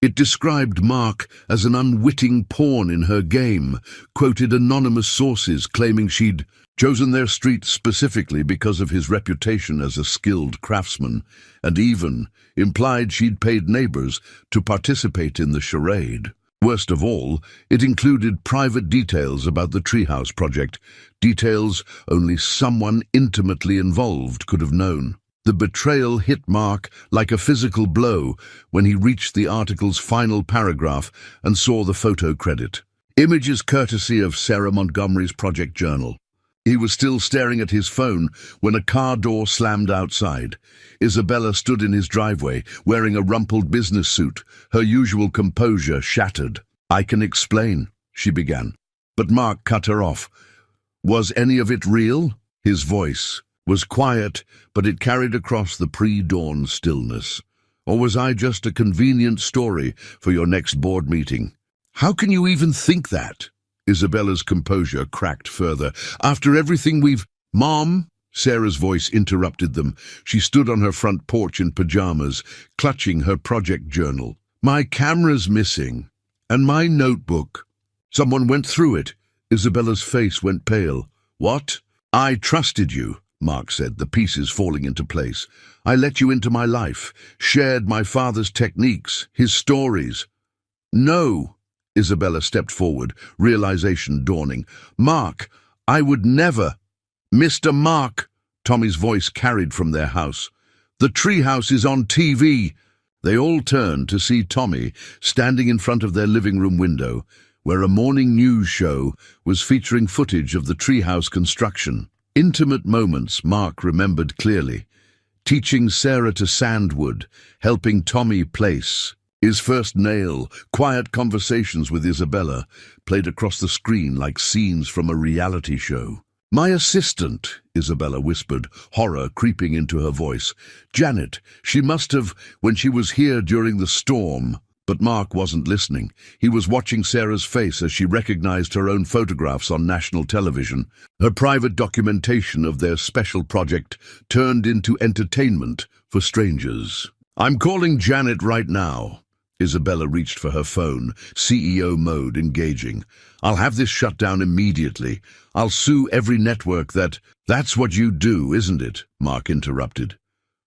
It described Mark as an unwitting pawn in her game, quoted anonymous sources claiming she'd chosen their street specifically because of his reputation as a skilled craftsman, and even implied she'd paid neighbors to participate in the charade. Worst of all, it included private details about the treehouse project, details only someone intimately involved could have known. The betrayal hit Mark like a physical blow when he reached the article's final paragraph and saw the photo credit. "Images courtesy of Sarah Montgomery's Project Journal." He was still staring at his phone when a car door slammed outside. Isabella stood in his driveway, wearing a rumpled business suit, her usual composure shattered. "I can explain," she began. But Mark cut her off. "Was any of it real?" His voice was quiet, but it carried across the pre-dawn stillness. "Or was I just a convenient story for your next board meeting?" "How can you even think that?" Isabella's composure cracked further. "After everything we've—" "Mom!" Sarah's voice interrupted them. She stood on her front porch in pajamas, clutching her project journal. "My camera's missing. And my notebook. Someone went through it." Isabella's face went pale. "What?" "I trusted you," Mark said, the pieces falling into place. "I let you into my life, shared my father's techniques, his stories." "No." Isabella stepped forward, realization dawning. "Mark, I would never—" "Mr. Mark," Tommy's voice carried from their house. "The treehouse is on TV." They all turned to see Tommy standing in front of their living room window, where a morning news show was featuring footage of the treehouse construction. Intimate moments Mark remembered clearly. Teaching Sarah to sandwood, helping Tommy place his first nail, quiet conversations with Isabella played across the screen like scenes from a reality show. "My assistant," Isabella whispered, horror creeping into her voice. "Janet, she must have, when she was here during the storm." But Mark wasn't listening. He was watching Sarah's face as she recognized her own photographs on national television. Her private documentation of their special project turned into entertainment for strangers. "I'm calling Janet right now." Isabella reached for her phone, CEO mode engaging. "I'll have this shut down immediately. I'll sue every network that—" "That's what you do, isn't it?" Mark interrupted.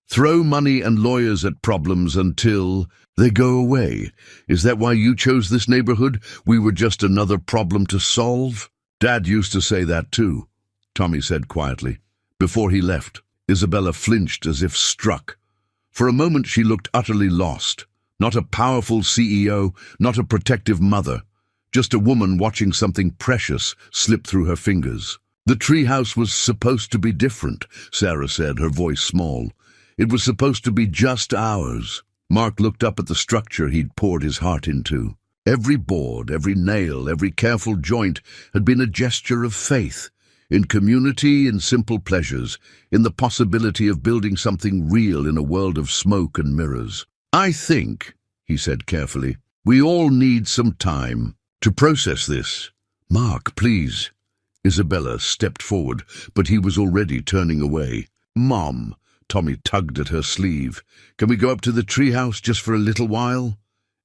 "Throw money and lawyers at problems until they go away. Is that why you chose this neighborhood? We were just another problem to solve?" "Dad used to say that too," Tommy said quietly. Before he left, Isabella flinched as if struck. For a moment she looked utterly lost. Not a powerful CEO, not a protective mother. Just a woman watching something precious slip through her fingers. The treehouse was supposed to be different, Sarah said, her voice small. It was supposed to be just ours. Mark looked up at the structure he'd poured his heart into. Every board, every nail, every careful joint had been a gesture of faith. In community, in simple pleasures, in the possibility of building something real in a world of smoke and mirrors. I think, he said carefully, we all need some time to process this. Mark, please. Isabella stepped forward, but he was already turning away. Mom, Tommy tugged at her sleeve. Can we go up to the treehouse just for a little while?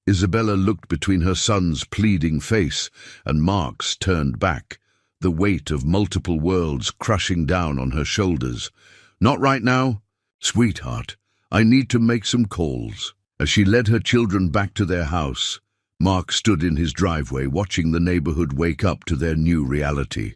Isabella looked between her son's pleading face and Mark's turned back, the weight of multiple worlds crushing down on her shoulders. Not right now. Sweetheart, I need to make some calls. As she led her children back to their house, Mark stood in his driveway watching the neighborhood wake up to their new reality.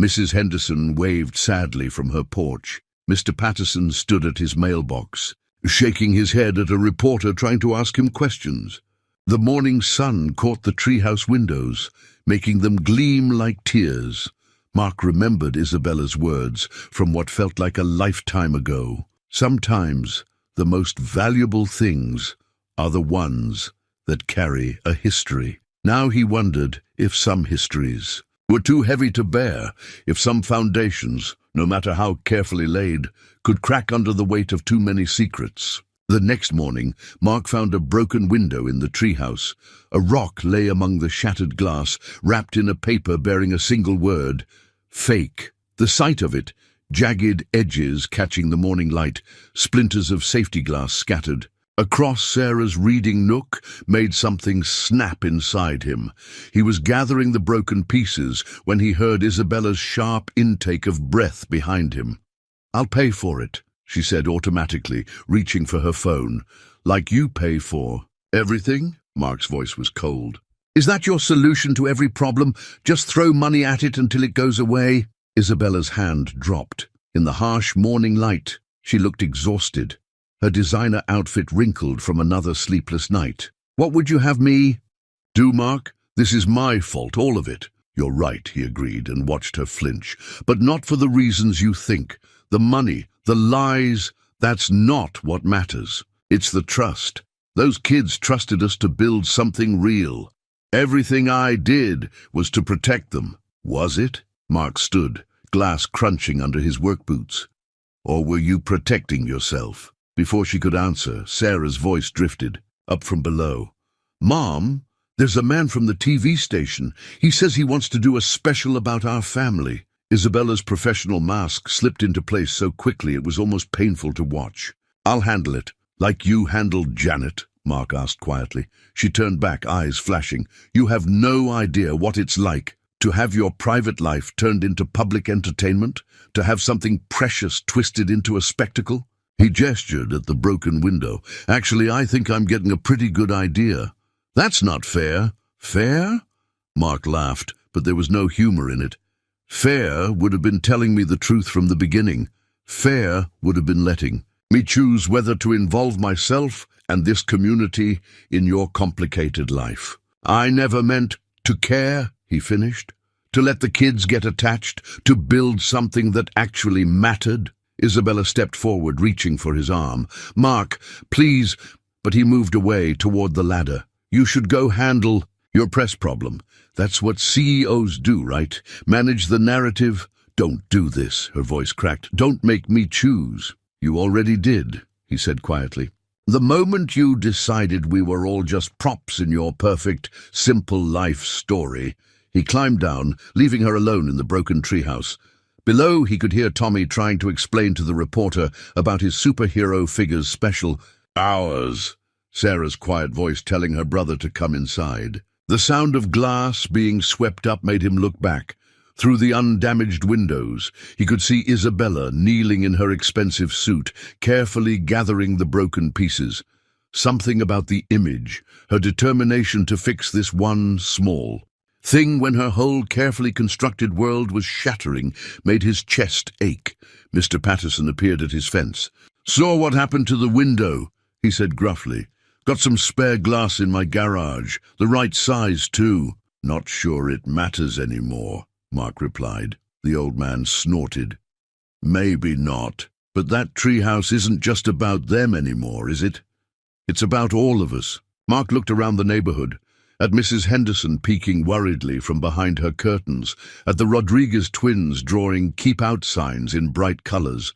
Mrs. Henderson waved sadly from her porch. Mr. Patterson stood at his mailbox, shaking his head at a reporter trying to ask him questions. The morning sun caught the treehouse windows, making them gleam like tears. Mark remembered Isabella's words from what felt like a lifetime ago. Sometimes the most valuable things are the ones that carry a history. Now he wondered if some histories were too heavy to bear, if some foundations, no matter how carefully laid, could crack under the weight of too many secrets. The next morning, Mark found a broken window in the treehouse. A rock lay among the shattered glass, wrapped in a paper bearing a single word, fake. The sight of it, jagged edges catching the morning light, splinters of safety glass scattered. Across Sarah's reading nook made something snap inside him. He was gathering the broken pieces when he heard Isabella's sharp intake of breath behind him. I'll pay for it, she said automatically, reaching for her phone. Like you pay for everything? Mark's voice was cold. Is that your solution to every problem? Just throw money at it until it goes away? Isabella's hand dropped. In the harsh morning light, she looked exhausted. Her designer outfit wrinkled from another sleepless night. What would you have me do, Mark? This is my fault, all of it. You're right, he agreed and watched her flinch. But not for the reasons you think. The money, the lies, that's not what matters. It's the trust. Those kids trusted us to build something real. Everything I did was to protect them. Was it? Mark stood, glass crunching under his work boots. Or were you protecting yourself? Before she could answer, Sarah's voice drifted, up from below. Mom, there's a man from the TV station. He says he wants to do a special about our family. Isabella's professional mask slipped into place so quickly it was almost painful to watch. I'll handle it. Like you handled Janet, Mark asked quietly. She turned back, eyes flashing. You have no idea what it's like to have your private life turned into public entertainment, to have something precious twisted into a spectacle. He gestured at the broken window. Actually, I think I'm getting a pretty good idea. That's not fair. Fair? Mark laughed, but there was no humor in it. Fair would have been telling me the truth from the beginning. Fair would have been letting me choose whether to involve myself and this community in your complicated life. I never meant to care, he finished. To let the kids get attached, to build something that actually mattered. Isabella stepped forward, reaching for his arm. Mark, please, but he moved away toward the ladder. You should go handle your press problem. That's what CEOs do, right? Manage the narrative. Don't do this, her voice cracked. Don't make me choose. You already did, he said quietly. The moment you decided we were all just props in your perfect, simple life story. He climbed down, leaving her alone in the broken treehouse. Below, he could hear Tommy trying to explain to the reporter about his superhero figures special. Ours, Sarah's quiet voice telling her brother to come inside. The sound of glass being swept up made him look back. Through the undamaged windows, he could see Isabella kneeling in her expensive suit, carefully gathering the broken pieces. Something about the image, her determination to fix this one small thing when her whole carefully constructed world was shattering, made his chest ache. Mr. Patterson appeared at his fence. Saw what happened to the window, he said gruffly. Got some spare glass in my garage, the right size too. Not sure it matters anymore, Mark replied. The old man snorted. Maybe not, but that treehouse isn't just about them anymore, is it? It's about all of us. Mark looked around the neighborhood, at Mrs. Henderson peeking worriedly from behind her curtains, at the Rodriguez twins drawing keep out signs in bright colors,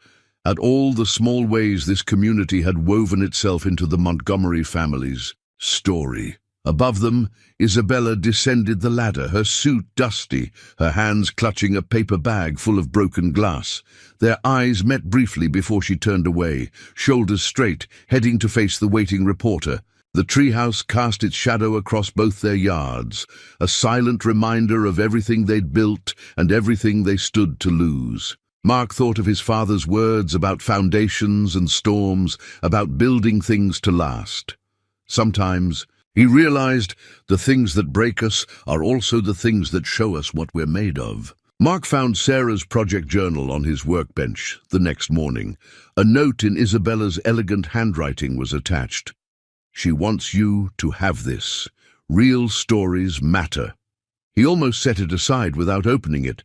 at all the small ways this community had woven itself into the Montgomery family's story. Above them, Isabella descended the ladder, her suit dusty, her hands clutching a paper bag full of broken glass. Their eyes met briefly before she turned away, shoulders straight, heading to face the waiting reporter. The treehouse cast its shadow across both their yards, a silent reminder of everything they'd built and everything they stood to lose. Mark thought of his father's words about foundations and storms, about building things to last. Sometimes he realized the things that break us are also the things that show us what we're made of. Mark found Sarah's project journal on his workbench the next morning. A note in Isabella's elegant handwriting was attached. She wants you to have this. Real stories matter. He almost set it aside without opening it,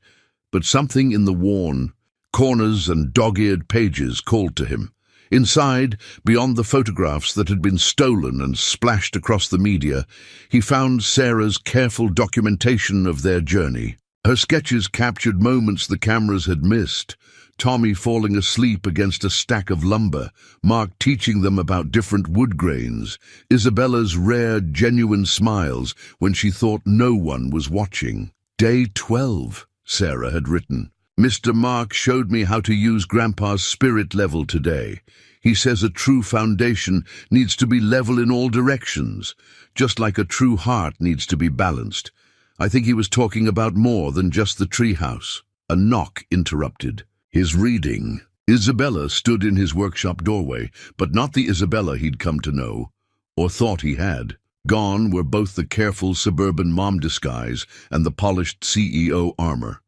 but something in the worn corners and dog-eared pages called to him. Inside, beyond the photographs that had been stolen and splashed across the media, he found Sarah's careful documentation of their journey. Her sketches captured moments the cameras had missed. Tommy falling asleep against a stack of lumber, Mark teaching them about different wood grains, Isabella's rare, genuine smiles when she thought no one was watching. Day 12, Sarah had written. Mr. Mark showed me how to use Grandpa's spirit level today. He says a true foundation needs to be level in all directions, just like a true heart needs to be balanced. I think he was talking about more than just the treehouse. A knock interrupted his reading. Isabella stood in his workshop doorway, but not the Isabella he'd come to know, or thought he had. Gone were both the careful suburban mom disguise and the polished CEO armor.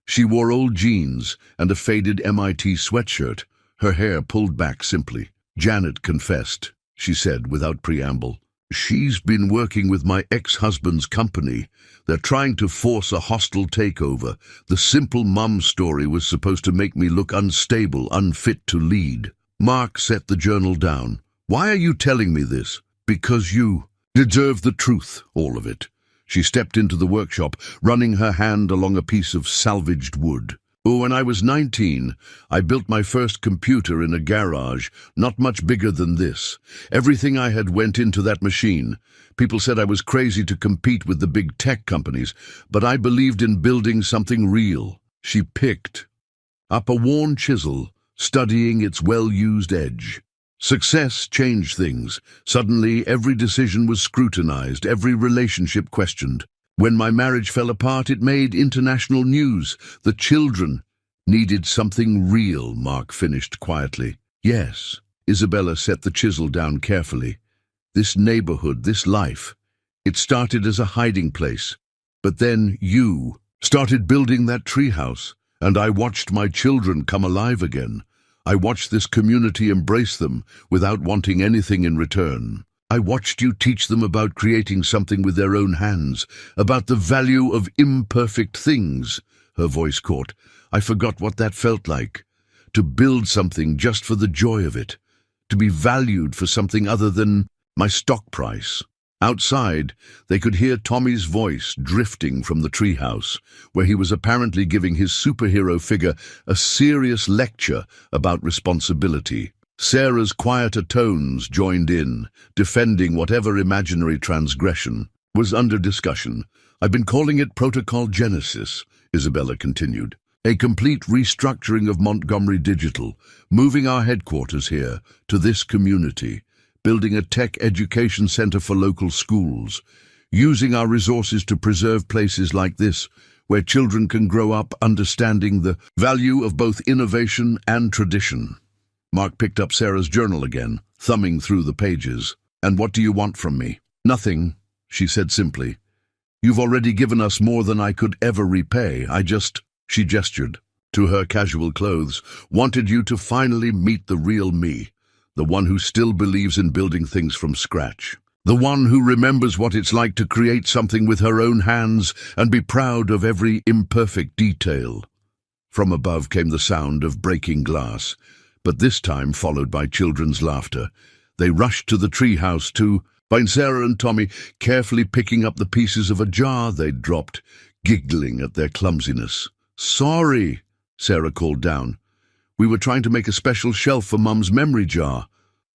She wore old jeans and a faded MIT sweatshirt, her hair pulled back simply. Janet confessed, she said without preamble. She's been working with my ex-husband's company. They're trying to force a hostile takeover. The simple mum story was supposed to make me look unstable, unfit to lead. Mark set the journal down. Why are you telling me this? Because you deserve the truth, all of it. She stepped into the workshop, running her hand along a piece of salvaged wood. When I was 19, I built my first computer in a garage, not much bigger than this. Everything I had went into that machine. People said I was crazy to compete with the big tech companies, but I believed in building something real. She picked up a worn chisel, studying its well-used edge. Success changed things. Suddenly, every decision was scrutinized, every relationship questioned. When my marriage fell apart, it made international news. The children needed something real, Mark finished quietly. Yes, Isabella set the chisel down carefully. This neighborhood, this life, it started as a hiding place. But then you started building that treehouse, and I watched my children come alive again. I watched this community embrace them without wanting anything in return. I watched you teach them about creating something with their own hands, about the value of imperfect things. Her voice caught. I forgot what that felt like. To build something just for the joy of it. To be valued for something other than my stock price. Outside, they could hear Tommy's voice drifting from the treehouse, where he was apparently giving his superhero figure a serious lecture about responsibility. Sarah's quieter tones joined in, defending whatever imaginary transgression was under discussion. I've been calling it Protocol Genesis, Isabella continued. A complete restructuring of Montgomery Digital, moving our headquarters here to this community, building a tech education center for local schools, using our resources to preserve places like this, where children can grow up understanding the value of both innovation and tradition. Mark picked up Sarah's journal again, thumbing through the pages. And what do you want from me? Nothing, she said simply. You've already given us more than I could ever repay. She gestured to her casual clothes, wanted you to finally meet the real me. the one who still believes in building things from scratch. The one who remembers what it's like to create something with her own hands and be proud of every imperfect detail. From above came the sound of breaking glass, but this time followed by children's laughter. They rushed to the treehouse to find Sarah and Tommy carefully picking up the pieces of a jar they'd dropped, giggling at their clumsiness. "Sorry," Sarah called down. "We were trying to make a special shelf for Mum's memory jar,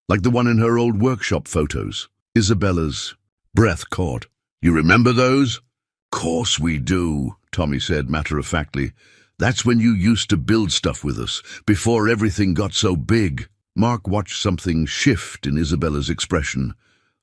like the one in her old workshop photos." Isabella's breath caught. "You remember those?" "Course we do," Tommy said matter-of-factly. "That's when you used to build stuff with us, before everything got so big." Mark watched something shift in Isabella's expression,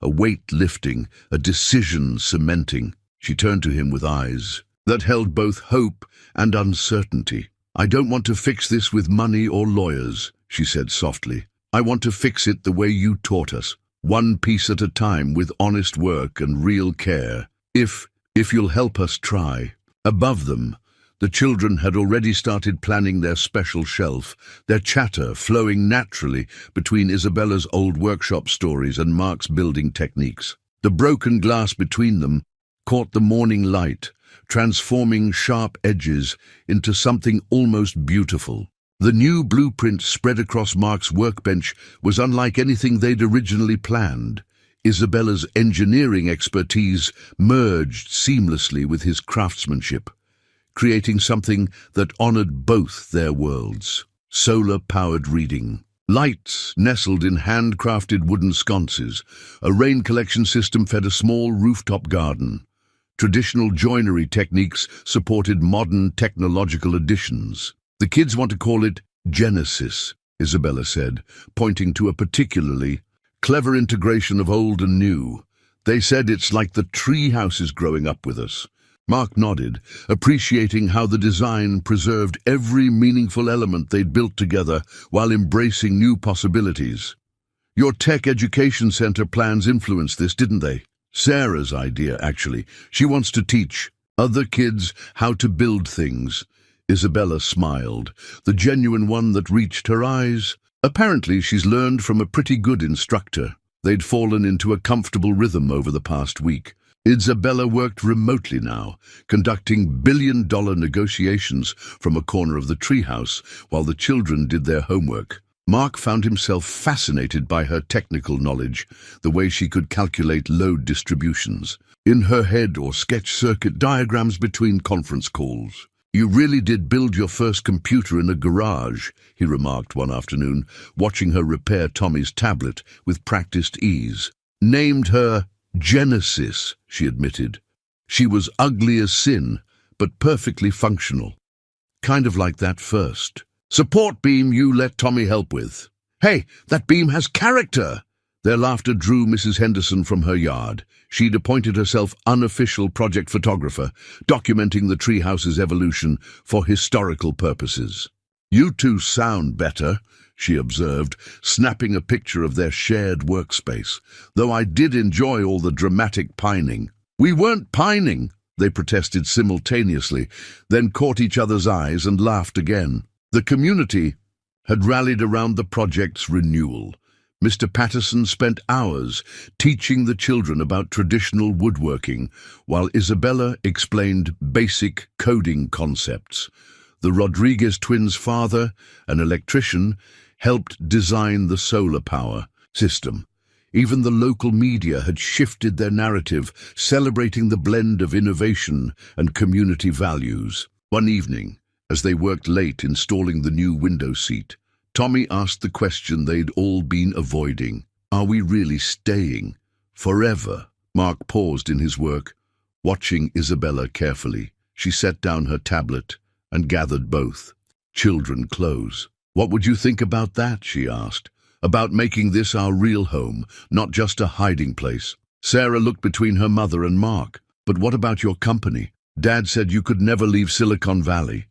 a weight lifting, a decision cementing. She turned to him with eyes that held both hope and uncertainty. "I don't want to fix this with money or lawyers," she said softly. "I want to fix it the way you taught us. One piece at a time with honest work and real care. If you'll help us try." Above them, the children had already started planning their special shelf, their chatter flowing naturally between Isabella's old workshop stories and Mark's building techniques. The broken glass between them caught the morning light, transforming sharp edges into something almost beautiful. The new blueprint spread across Mark's workbench was unlike anything they'd originally planned. Isabella's engineering expertise merged seamlessly with his craftsmanship, creating something that honored both their worlds. Solar-powered reading. Lights nestled in handcrafted wooden sconces. A rain collection system fed a small rooftop garden. Traditional joinery techniques supported modern technological additions. "The kids want to call it Genesis," Isabella said, pointing to a particularly clever integration of old and new. "They said it's like the tree houses growing up with us." Mark nodded, appreciating how the design preserved every meaningful element they'd built together while embracing new possibilities. "Your tech education center plans influenced this, didn't they?" "Sarah's idea, actually. She wants to teach other kids how to build things." Isabella smiled, the genuine one that reached her eyes. "Apparently she's learned from a pretty good instructor." They'd fallen into a comfortable rhythm over the past week. Isabella worked remotely now, conducting billion-dollar negotiations from a corner of the treehouse while the children did their homework. Mark found himself fascinated by her technical knowledge, the way she could calculate load distributions in her head or sketch circuit diagrams between conference calls. "You really did build your first computer in a garage," he remarked one afternoon, watching her repair Tommy's tablet with practiced ease. "Named her Genesis," she admitted. "She was ugly as sin, but perfectly functional. Kind of like that first support beam you let Tommy help with." "Hey, that beam has character!" Their laughter drew Mrs. Henderson from her yard. She'd appointed herself unofficial project photographer, documenting the treehouse's evolution for historical purposes. "You two sound better," she observed, snapping a picture of their shared workspace, "though I did enjoy all the dramatic pining." "We weren't pining," they protested simultaneously, then caught each other's eyes and laughed again. The community had rallied around the project's renewal. Mr. Patterson spent hours teaching the children about traditional woodworking, while Isabella explained basic coding concepts. The Rodriguez twins' father, an electrician, helped design the solar power system. Even the local media had shifted their narrative, celebrating the blend of innovation and community values. One evening, as they worked late installing the new window seat, Tommy asked the question they'd all been avoiding. "Are we really staying forever?" Mark paused in his work, watching Isabella carefully. She set down her tablet and gathered both children close. "What would you think about that?" she asked. "About making this our real home, not just a hiding place?" Sarah looked between her mother and Mark. "But what about your company? Dad said you could never leave Silicon Valley."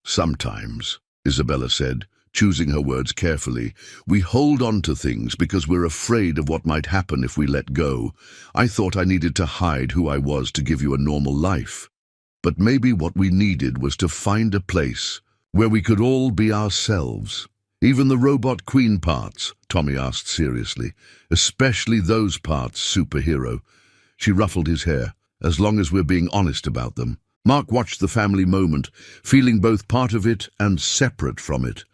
"Sometimes," Isabella said, choosing her words carefully, "we hold on to things because we're afraid of what might happen if we let go. I thought I needed to hide who I was to give you a normal life. But maybe what we needed was to find a place where we could all be ourselves." Even the robot queen parts, Tommy asked seriously. Especially those parts, superhero. She ruffled his hair. As long as we're being honest about them. Mark watched the family moment, feeling both part of it and separate from it.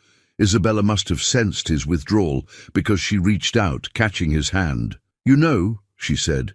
Isabella must have sensed his withdrawal because she reached out, catching his hand. "You know," she said,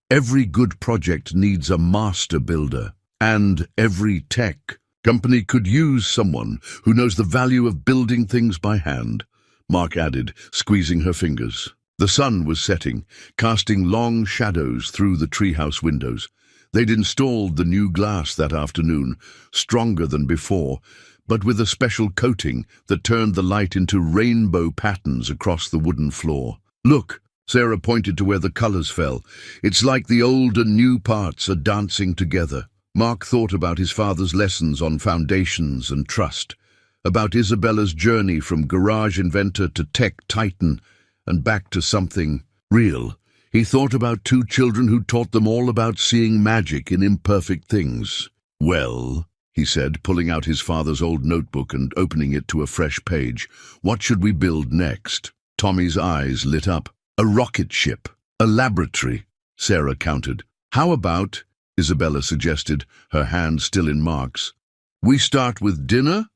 "every good project needs a master builder, and every tech company could use someone who knows the value of building things by hand," Mark added, squeezing her fingers. The sun was setting, casting long shadows through the treehouse windows. They'd installed the new glass that afternoon, stronger than before, but with a special coating that turned the light into rainbow patterns across the wooden floor. "Look," Sarah pointed to where the colors fell. "It's like the old and new parts are dancing together." Mark thought about his father's lessons on foundations and trust, about Isabella's journey from garage inventor to tech titan, and back to something real. He thought about two children who taught them all about seeing magic in imperfect things. "Well," he said, pulling out his father's old notebook and opening it to a fresh page, "what should we build next?" Tommy's eyes lit up. "A rocket ship, a laboratory," Sarah countered. "How about," Isabella suggested, her hand still in Mark's, "we start with dinner?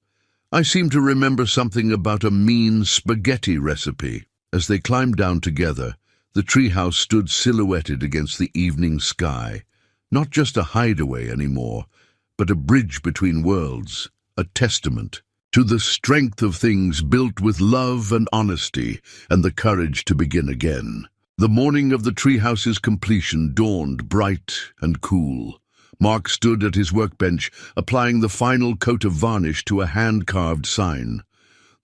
I seem to remember something about a mean spaghetti recipe." As they climbed down together, the treehouse stood silhouetted against the evening sky, not just a hideaway anymore, but a bridge between worlds, a testament to the strength of things built with love and honesty and the courage to begin again. The morning of the treehouse's completion dawned bright and cool. Mark stood at his workbench, applying the final coat of varnish to a hand-carved sign.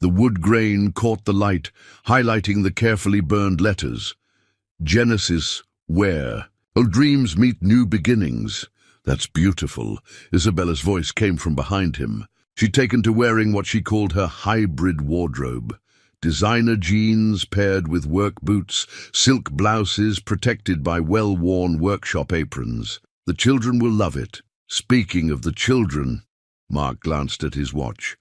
The wood grain caught the light, highlighting the carefully burned letters. "Genesis, where? Oh, dreams meet new beginnings." "That's beautiful." Isabella's voice came from behind him. She'd taken to wearing what she called her hybrid wardrobe. Designer jeans paired with work boots, silk blouses protected by well-worn workshop aprons. "The children will love it." "Speaking of the children," Mark glanced at his watch.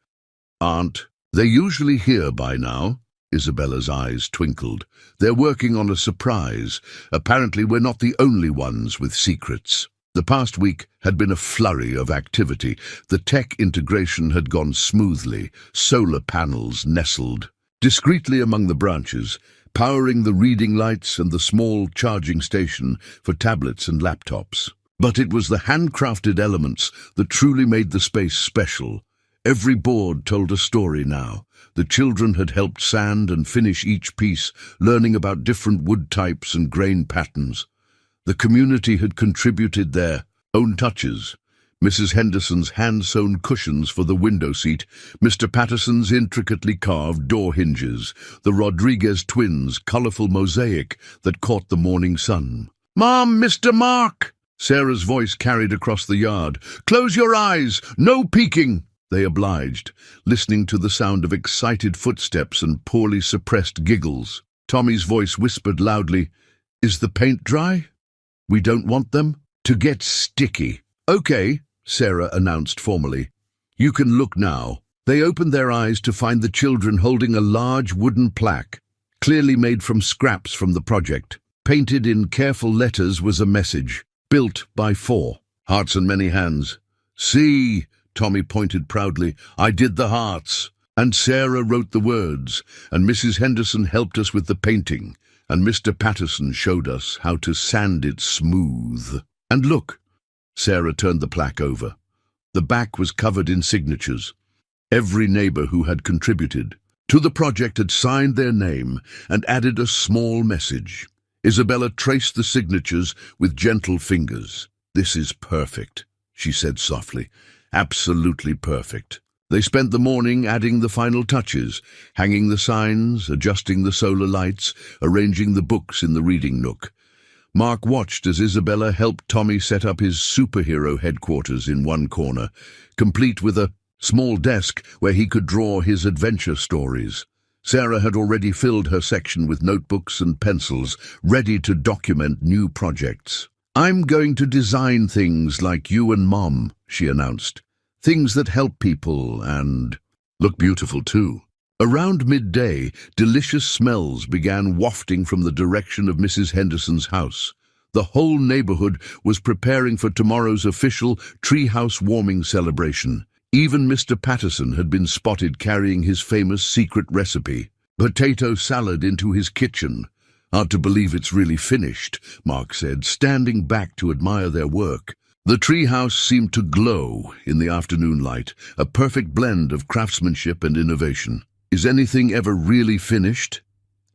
"Aren't they usually here by now?" Isabella's eyes twinkled. "They're working on a surprise. Apparently we're not the only ones with secrets." The past week had been a flurry of activity. The tech integration had gone smoothly, solar panels nestled discreetly among the branches, powering the reading lights and the small charging station for tablets and laptops. But it was the handcrafted elements that truly made the space special. Every board told a story now. The children had helped sand and finish each piece, learning about different wood types and grain patterns. The community had contributed their own touches. Mrs. Henderson's hand-sewn cushions for the window seat, Mr. Patterson's intricately carved door hinges, the Rodriguez twins' colourful mosaic that caught the morning sun. "Mom, Mr. Mark!" Sarah's voice carried across the yard. "Close your eyes! No peeking!" They obliged, listening to the sound of excited footsteps and poorly suppressed giggles. Tommy's voice whispered loudly, "Is the paint dry? We don't want them to get sticky." "Okay," Sarah announced formally. "You can look now." They opened their eyes to find the children holding a large wooden plaque, clearly made from scraps from the project. Painted in careful letters was a message, "Built by 4. Hearts and many hands." "See," Tommy pointed proudly, "I did the hearts." And Sarah wrote the words, and Mrs. Henderson helped us with the painting, and Mr. Patterson showed us how to sand it smooth. And look, Sarah turned the plaque over. The back was covered in signatures. Every neighbor who had contributed to the project had signed their name and added a small message. Isabella traced the signatures with gentle fingers. "This is perfect," she said softly. "Absolutely perfect." They spent the morning adding the final touches, hanging the signs, adjusting the solar lights, arranging the books in the reading nook. Mark watched as Isabella helped Tommy set up his superhero headquarters in one corner, complete with a small desk where he could draw his adventure stories. Sarah had already filled her section with notebooks and pencils, ready to document new projects. "I'm going to design things like you and Mom," she announced. "Things that help people and look beautiful too." Around midday, delicious smells began wafting from the direction of Mrs. Henderson's house. The whole neighborhood was preparing for tomorrow's official treehouse warming celebration. Even Mr. Patterson had been spotted carrying his famous secret recipe, potato salad, into his kitchen. "Hard to believe it's really finished," Mark said, standing back to admire their work. The treehouse seemed to glow in the afternoon light, a perfect blend of craftsmanship and innovation. "Is anything ever really finished?"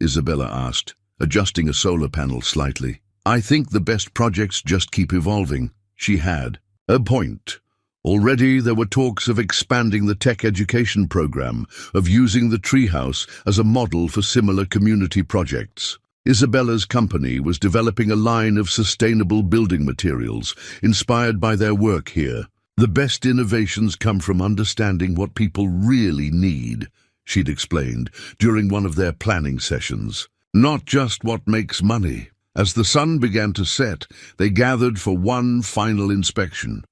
Isabella asked, adjusting a solar panel slightly. "I think the best projects just keep evolving." She had a point. Already there were talks of expanding the tech education program, of using the treehouse as a model for similar community projects. Isabella's company was developing a line of sustainable building materials inspired by their work here. "The best innovations come from understanding what people really need," she'd explained during one of their planning sessions. "Not just what makes money." As the sun began to set, they gathered for one final inspection.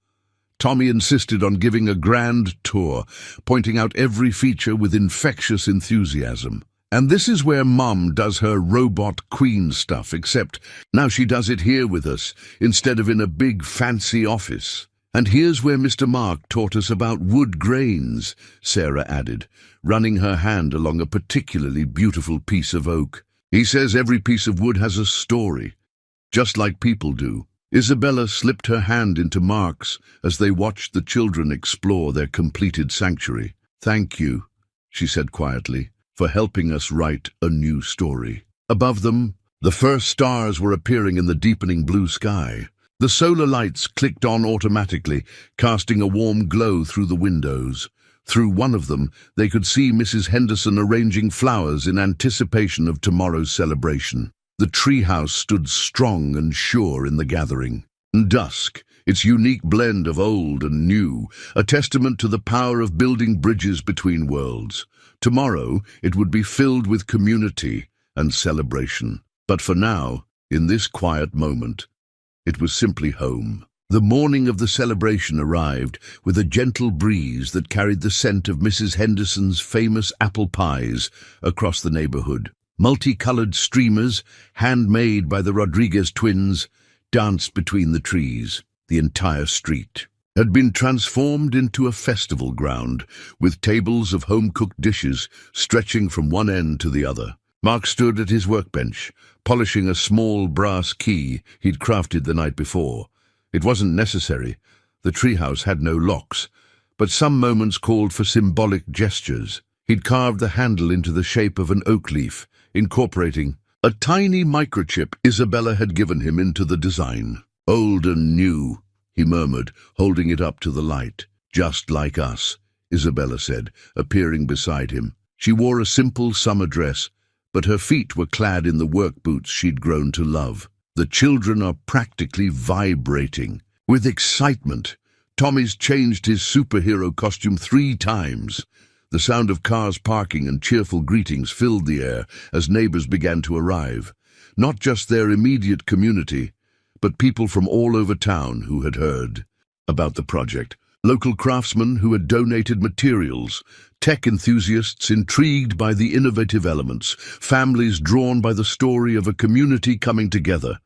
Tommy insisted on giving a grand tour, pointing out every feature with infectious enthusiasm. "And this is where Mum does her robot queen stuff, except now she does it here with us, instead of in a big fancy office. And here's where Mr. Mark taught us about wood grains," Sarah added, running her hand along a particularly beautiful piece of oak. "He says every piece of wood has a story, just like people do." Isabella slipped her hand into Mark's as they watched the children explore their completed sanctuary. "Thank you," she said quietly, "for helping us write a new story." Above them, the first stars were appearing in the deepening blue sky. The solar lights clicked on automatically, casting a warm glow through the windows. Through one of them, they could see Mrs. Henderson arranging flowers in anticipation of tomorrow's celebration. The treehouse stood strong and sure in the gathering. Dusk, its unique blend of old and new, a testament to the power of building bridges between worlds. Tomorrow, it would be filled with community and celebration. But for now, in this quiet moment, it was simply home. The morning of the celebration arrived with a gentle breeze that carried the scent of Mrs. Henderson's famous apple pies across the neighborhood. Multicolored streamers, handmade by the Rodriguez twins, danced between the trees. The entire street had been transformed into a festival ground, with tables of home-cooked dishes stretching from one end to the other. Mark stood at his workbench, polishing a small brass key he'd crafted the night before. It wasn't necessary. The treehouse had no locks, but some moments called for symbolic gestures. He'd carved the handle into the shape of an oak leaf, incorporating a tiny microchip Isabella had given him into the design. "Old and new," he murmured, holding it up to the light. "Just like us," Isabella said, appearing beside him. She wore a simple summer dress, but her feet were clad in the work boots she'd grown to love. The children are practically vibrating with excitement. Tommy's changed his superhero costume 3 times. The sound of cars parking and cheerful greetings filled the air as neighbors began to arrive. Not just their immediate community, but people from all over town who had heard about the project. Local craftsmen who had donated materials, tech enthusiasts intrigued by the innovative elements, families drawn by the story of a community coming together.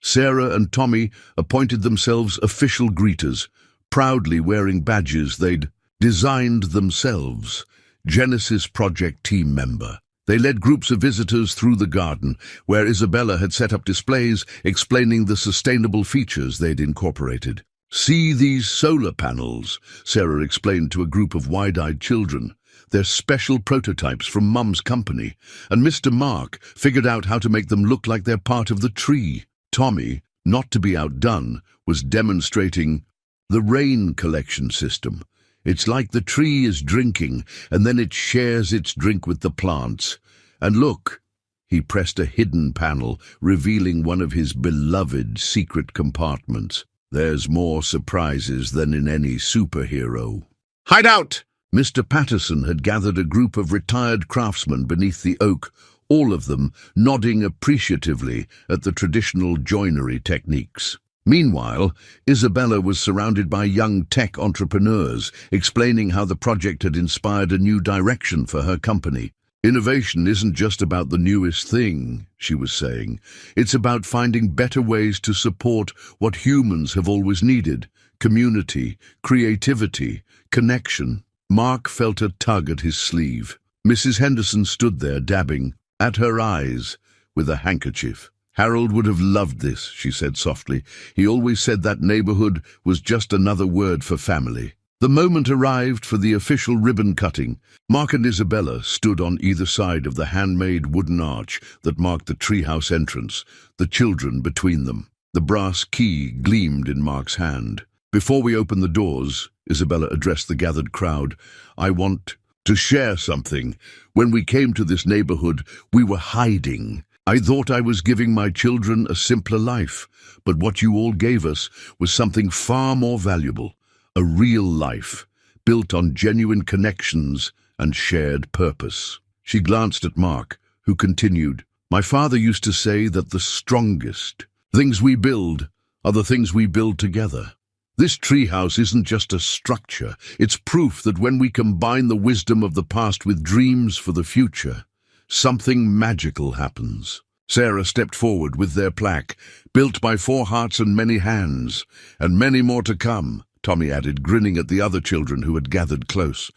Sarah and Tommy appointed themselves official greeters, proudly wearing badges they'd designed themselves. Genesis Project team member. They led groups of visitors through the garden, where Isabella had set up displays explaining the sustainable features they'd incorporated. "See these solar panels," Sarah explained to a group of wide-eyed children. "They're special prototypes from Mum's company, and Mr. Mark figured out how to make them look like they're part of the tree." Tommy, not to be outdone, was demonstrating the rain collection system. "It's like the tree is drinking, and then it shares its drink with the plants. And look," he pressed a hidden panel, revealing one of his beloved secret compartments. "There's more surprises than in any superhero." "Hide out!" Mr. Patterson had gathered a group of retired craftsmen beneath the oak, all of them nodding appreciatively at the traditional joinery techniques. Meanwhile, Isabella was surrounded by young tech entrepreneurs, explaining how the project had inspired a new direction for her company. Innovation isn't just about the newest thing, she was saying. It's about finding better ways to support what humans have always needed: community, creativity, connection. Mark felt a tug at his sleeve. Mrs. Henderson stood there, dabbing at her eyes with a handkerchief. "Harold would have loved this," she said softly. "He always said that neighborhood was just another word for family." The moment arrived for the official ribbon cutting. Mark and Isabella stood on either side of the handmade wooden arch that marked the treehouse entrance, the children between them. The brass key gleamed in Mark's hand. "Before we open the doors," Isabella addressed the gathered crowd, "I want to share something. When we came to this neighborhood, we were hiding. I thought I was giving my children a simpler life, but what you all gave us was something far more valuable. A real life, built on genuine connections and shared purpose." She glanced at Mark, who continued, "My father used to say that the strongest things we build are the things we build together. This treehouse isn't just a structure, it's proof that when we combine the wisdom of the past with dreams for the future, something magical happens." Sarah stepped forward with their plaque, "Built by 4 hearts and many hands, and many more to come," Tommy added, grinning at the other children who had gathered close.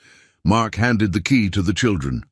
Mark handed the key to the children.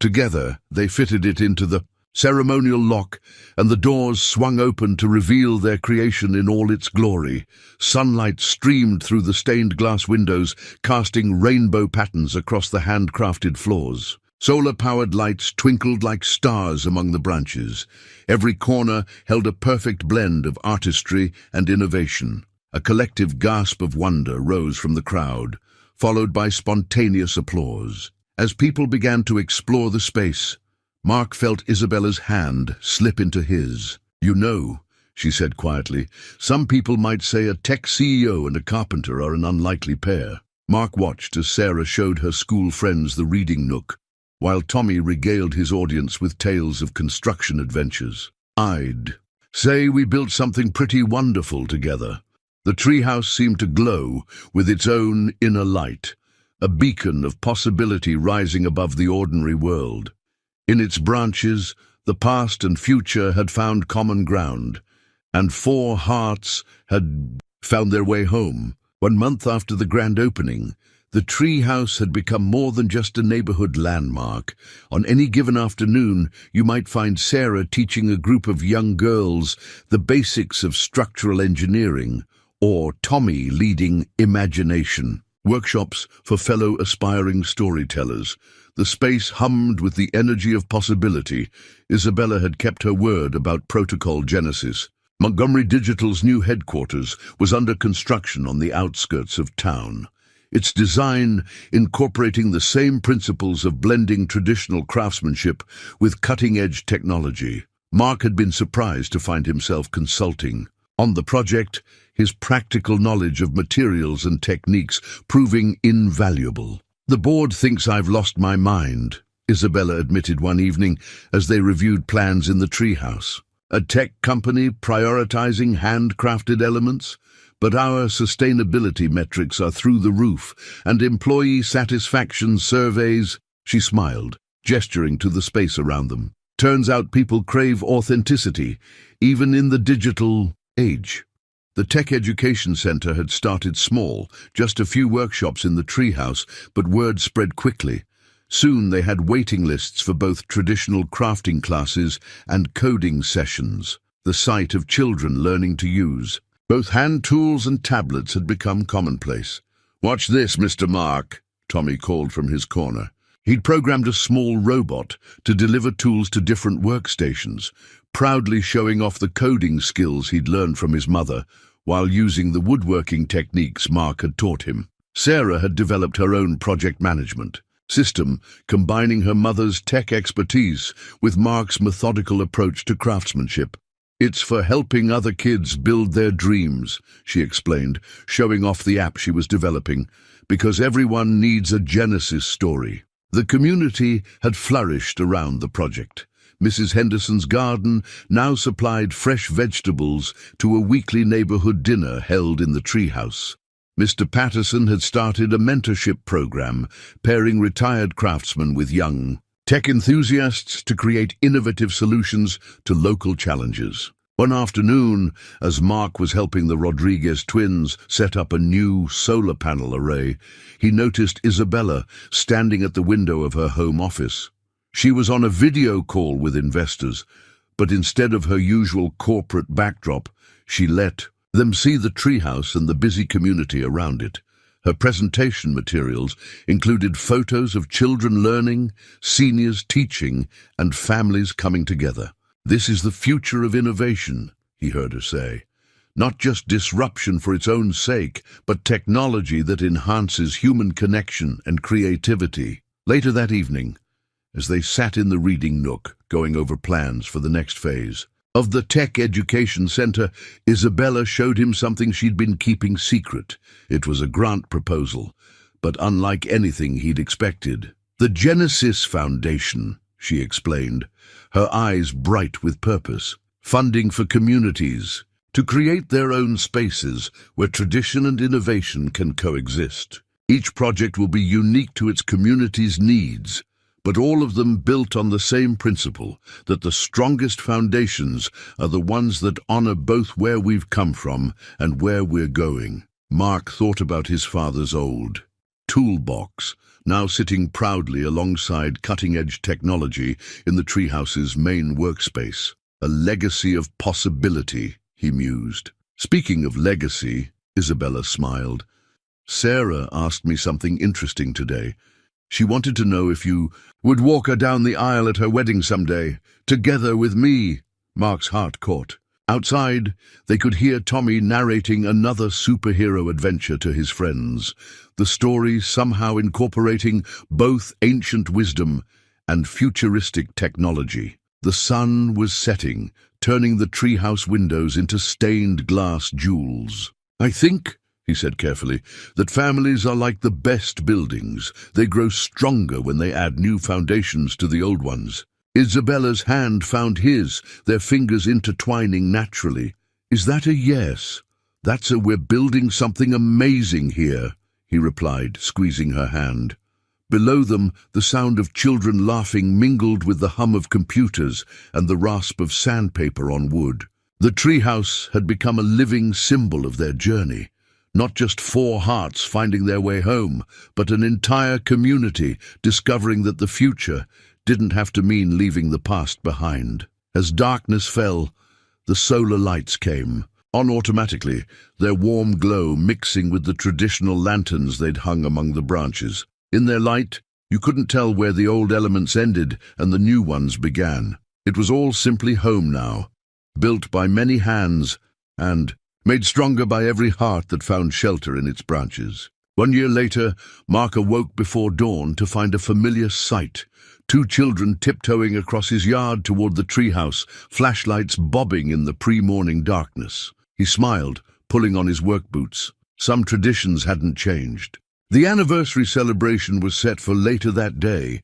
Together, they fitted it into the ceremonial lock, and the doors swung open to reveal their creation in all its glory. Sunlight streamed through the stained glass windows, casting rainbow patterns across the handcrafted floors. Solar-powered lights twinkled like stars among the branches. Every corner held a perfect blend of artistry and innovation. A collective gasp of wonder rose from the crowd, followed by spontaneous applause. As people began to explore the space, Mark felt Isabella's hand slip into his. "You know," she said quietly, "some people might say a tech CEO and a carpenter are an unlikely pair." Mark watched as Sarah showed her school friends the reading nook, while Tommy regaled his audience with tales of construction adventures. "I'd say we built something pretty wonderful together." The treehouse seemed to glow with its own inner light, a beacon of possibility rising above the ordinary world. In its branches, the past and future had found common ground, and 4 hearts had found their way home. 1 month after the grand opening, the treehouse had become more than just a neighborhood landmark. On any given afternoon, you might find Sarah teaching a group of young girls the basics of structural engineering, or Tommy leading imagination workshops for fellow aspiring storytellers. The space hummed with the energy of possibility. Isabella had kept her word about Protocol Genesis. Montgomery Digital's new headquarters was under construction on the outskirts of town. Its design incorporating the same principles of blending traditional craftsmanship with cutting-edge technology. Mark had been surprised to find himself consulting on the project, his practical knowledge of materials and techniques proving invaluable. "The board thinks I've lost my mind," Isabella admitted one evening as they reviewed plans in the treehouse. "A tech company prioritizing handcrafted elements? But our sustainability metrics are through the roof, and employee satisfaction surveys—" She smiled, gesturing to the space around them. "Turns out people crave authenticity, even in the digital age." The Tech Education Center had started small, just a few workshops in the treehouse, but word spread quickly. Soon they had waiting lists for both traditional crafting classes and coding sessions, the sight of children learning to use. Both hand tools and tablets had become commonplace. "Watch this, Mr. Mark," Tommy called from his corner. He'd programmed a small robot to deliver tools to different workstations, proudly showing off the coding skills he'd learned from his mother, while using the woodworking techniques Mark had taught him. Sarah had developed her own project management system, combining her mother's tech expertise with Mark's methodical approach to craftsmanship. "It's for helping other kids build their dreams," she explained, showing off the app she was developing, "because everyone needs a Genesis story." The community had flourished around the project. Mrs. Henderson's garden now supplied fresh vegetables to a weekly neighborhood dinner held in the treehouse. Mr. Patterson had started a mentorship program, pairing retired craftsmen with young tech enthusiasts to create innovative solutions to local challenges. One afternoon, as Mark was helping the Rodriguez twins set up a new solar panel array, he noticed Isabella standing at the window of her home office. She was on a video call with investors, but instead of her usual corporate backdrop, she let them see the treehouse and the busy community around it. Her presentation materials included photos of children learning, seniors teaching, and families coming together. "This is the future of innovation," he heard her say. "Not just disruption for its own sake, but technology that enhances human connection and creativity." Later that evening, as they sat in the reading nook, going over plans for the next phase of the Tech Education Center, Isabella showed him something she'd been keeping secret. It was a grant proposal, but unlike anything he'd expected. "The Genesis Foundation," she explained, her eyes bright with purpose. "Funding for communities to create their own spaces where tradition and innovation can coexist. Each project will be unique to its community's needs, but all of them built on the same principle, that the strongest foundations are the ones that honor both where we've come from and where we're going." Mark thought about his father's old toolbox, now sitting proudly alongside cutting-edge technology in the treehouse's main workspace. "A legacy of possibility," he mused. "Speaking of legacy," Isabella smiled, "Sarah asked me something interesting today. She wanted to know if you would walk her down the aisle at her wedding someday, together with me." Mark's heart caught. Outside, they could hear Tommy narrating another superhero adventure to his friends, the story somehow incorporating both ancient wisdom and futuristic technology. The sun was setting, turning the treehouse windows into stained glass jewels. "I think," he said carefully, "that families are like the best buildings. They grow stronger when they add new foundations to the old ones." Isabella's hand found his, their fingers intertwining naturally. "Is that a yes?" "That's a we're building something amazing here," he replied, squeezing her hand. Below them, the sound of children laughing mingled with the hum of computers and the rasp of sandpaper on wood. The treehouse had become a living symbol of their journey. Not just four hearts finding their way home, but an entire community discovering that the future didn't have to mean leaving the past behind. As darkness fell, the solar lights came, on automatically, their warm glow mixing with the traditional lanterns they'd hung among the branches. In their light, you couldn't tell where the old elements ended and the new ones began. It was all simply home now, built by many hands and made stronger by every heart that found shelter in its branches. 1 year later, Mark awoke before dawn to find a familiar sight. 2 children tiptoeing across his yard toward the treehouse, flashlights bobbing in the pre-morning darkness. He smiled, pulling on his work boots. Some traditions hadn't changed. The anniversary celebration was set for later that day,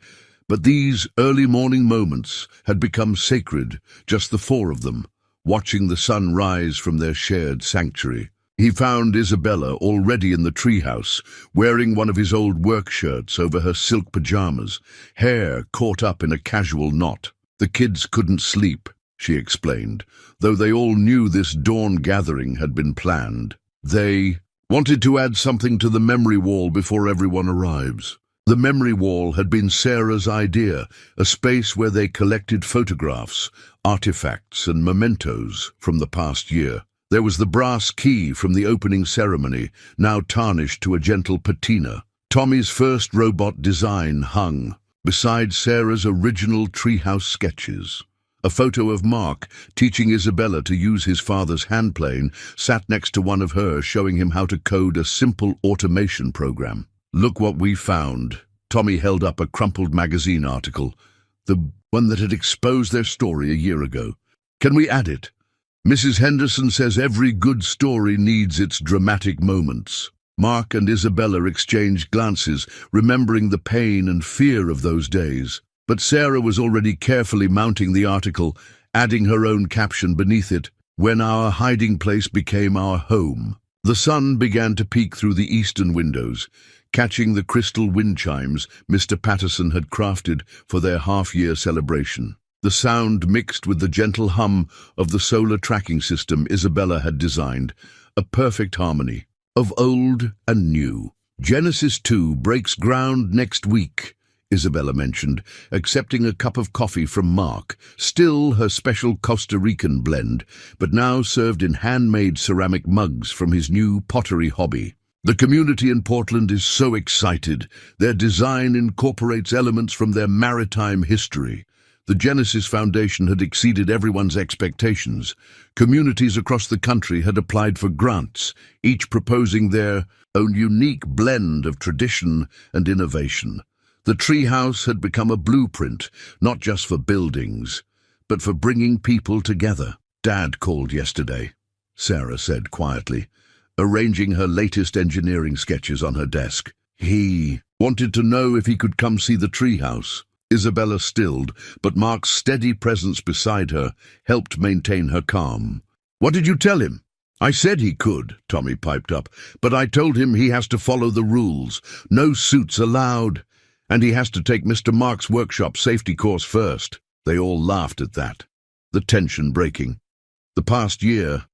but these early morning moments had become sacred, just the 4 of them, watching the sun rise from their shared sanctuary. He found Isabella already in the treehouse, wearing one of his old work shirts over her silk pajamas, hair caught up in a casual knot. "The kids couldn't sleep," she explained, though they all knew this dawn gathering had been planned. "They wanted to add something to the memory wall before everyone arrives." The memory wall had been Sarah's idea, a space where they collected photographs, artifacts and mementos from the past year. There was the brass key from the opening ceremony, now tarnished to a gentle patina. Tommy's first robot design hung beside Sarah's original treehouse sketches. A photo of Mark teaching Isabella to use his father's handplane sat next to one of hers, showing him how to code a simple automation program. "Look what we found." Tommy held up a crumpled magazine article, the one that had exposed their story a year ago. "Can we add it? Mrs. Henderson says every good story needs its dramatic moments." Mark and Isabella exchanged glances, remembering the pain and fear of those days. But Sarah was already carefully mounting the article, adding her own caption beneath it, "When our hiding place became our home." The sun began to peek through the eastern windows, catching the crystal wind chimes Mr. Patterson had crafted for their half-year celebration. The sound mixed with the gentle hum of the solar tracking system Isabella had designed, a perfect harmony of old and new. "Genesis 2 breaks ground next week," Isabella mentioned, accepting a cup of coffee from Mark, still her special Costa Rican blend, but now served in handmade ceramic mugs from his new pottery hobby. "The community in Portland is so excited. Their design incorporates elements from their maritime history. The Genesis Foundation had exceeded everyone's expectations. Communities across the country had applied for grants, each proposing their own unique blend of tradition and innovation. The treehouse had become a blueprint, not just for buildings, but for bringing people together." "Dad called yesterday," Sarah said quietly, arranging her latest engineering sketches on her desk. "He wanted to know if he could come see the treehouse." Isabella stilled, but Mark's steady presence beside her helped maintain her calm. "What did you tell him?" "I said he could," Tommy piped up, "but I told him he has to follow the rules. No suits allowed. And he has to take Mr. Mark's workshop safety course first." They all laughed at that, the tension breaking. The past year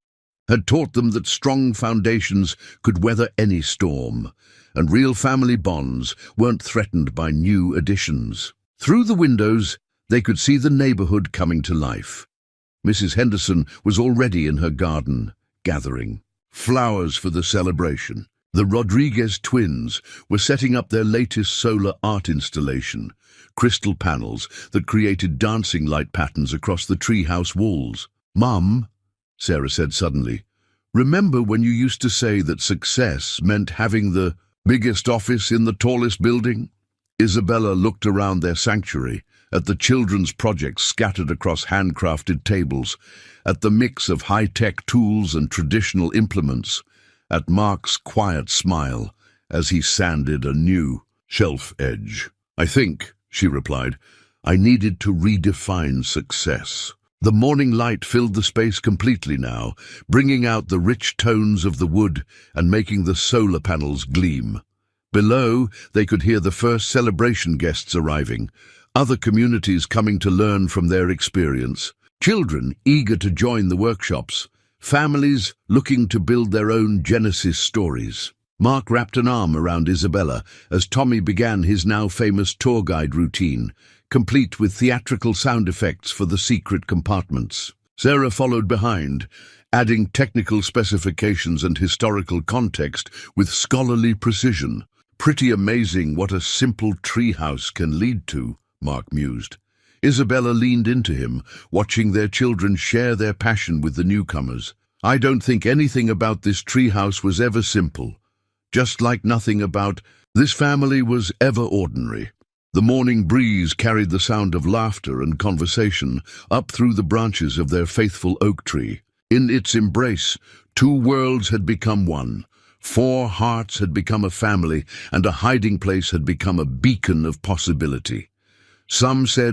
had taught them that strong foundations could weather any storm, and real family bonds weren't threatened by new additions. Through the windows, they could see the neighborhood coming to life. Mrs. Henderson was already in her garden, gathering flowers for the celebration. The Rodriguez twins were setting up their latest solar art installation, crystal panels that created dancing light patterns across the treehouse walls. "Mum," Sarah said suddenly, "remember when you used to say that success meant having the biggest office in the tallest building?" Isabella looked around their sanctuary, at the children's projects scattered across handcrafted tables, at the mix of high-tech tools and traditional implements, at Mark's quiet smile as he sanded a new shelf edge. "I think," she replied, "I needed to redefine success." The morning light filled the space completely now, bringing out the rich tones of the wood and making the solar panels gleam. Below, they could hear the first celebration guests arriving, other communities coming to learn from their experience, children eager to join the workshops, families looking to build their own Genesis stories. Mark wrapped an arm around Isabella as Tommy began his now famous tour guide routine, complete with theatrical sound effects for the secret compartments. Sarah followed behind, adding technical specifications and historical context with scholarly precision. "Pretty amazing what a simple treehouse can lead to," Mark mused. Isabella leaned into him, watching their children share their passion with the newcomers. "I don't think anything about this treehouse was ever simple, just like nothing about this family was ever ordinary." The morning breeze carried the sound of laughter and conversation up through the branches of their faithful oak tree. In its embrace, two worlds had become one. 4 hearts had become a family, and a hiding place had become a beacon of possibility. Some said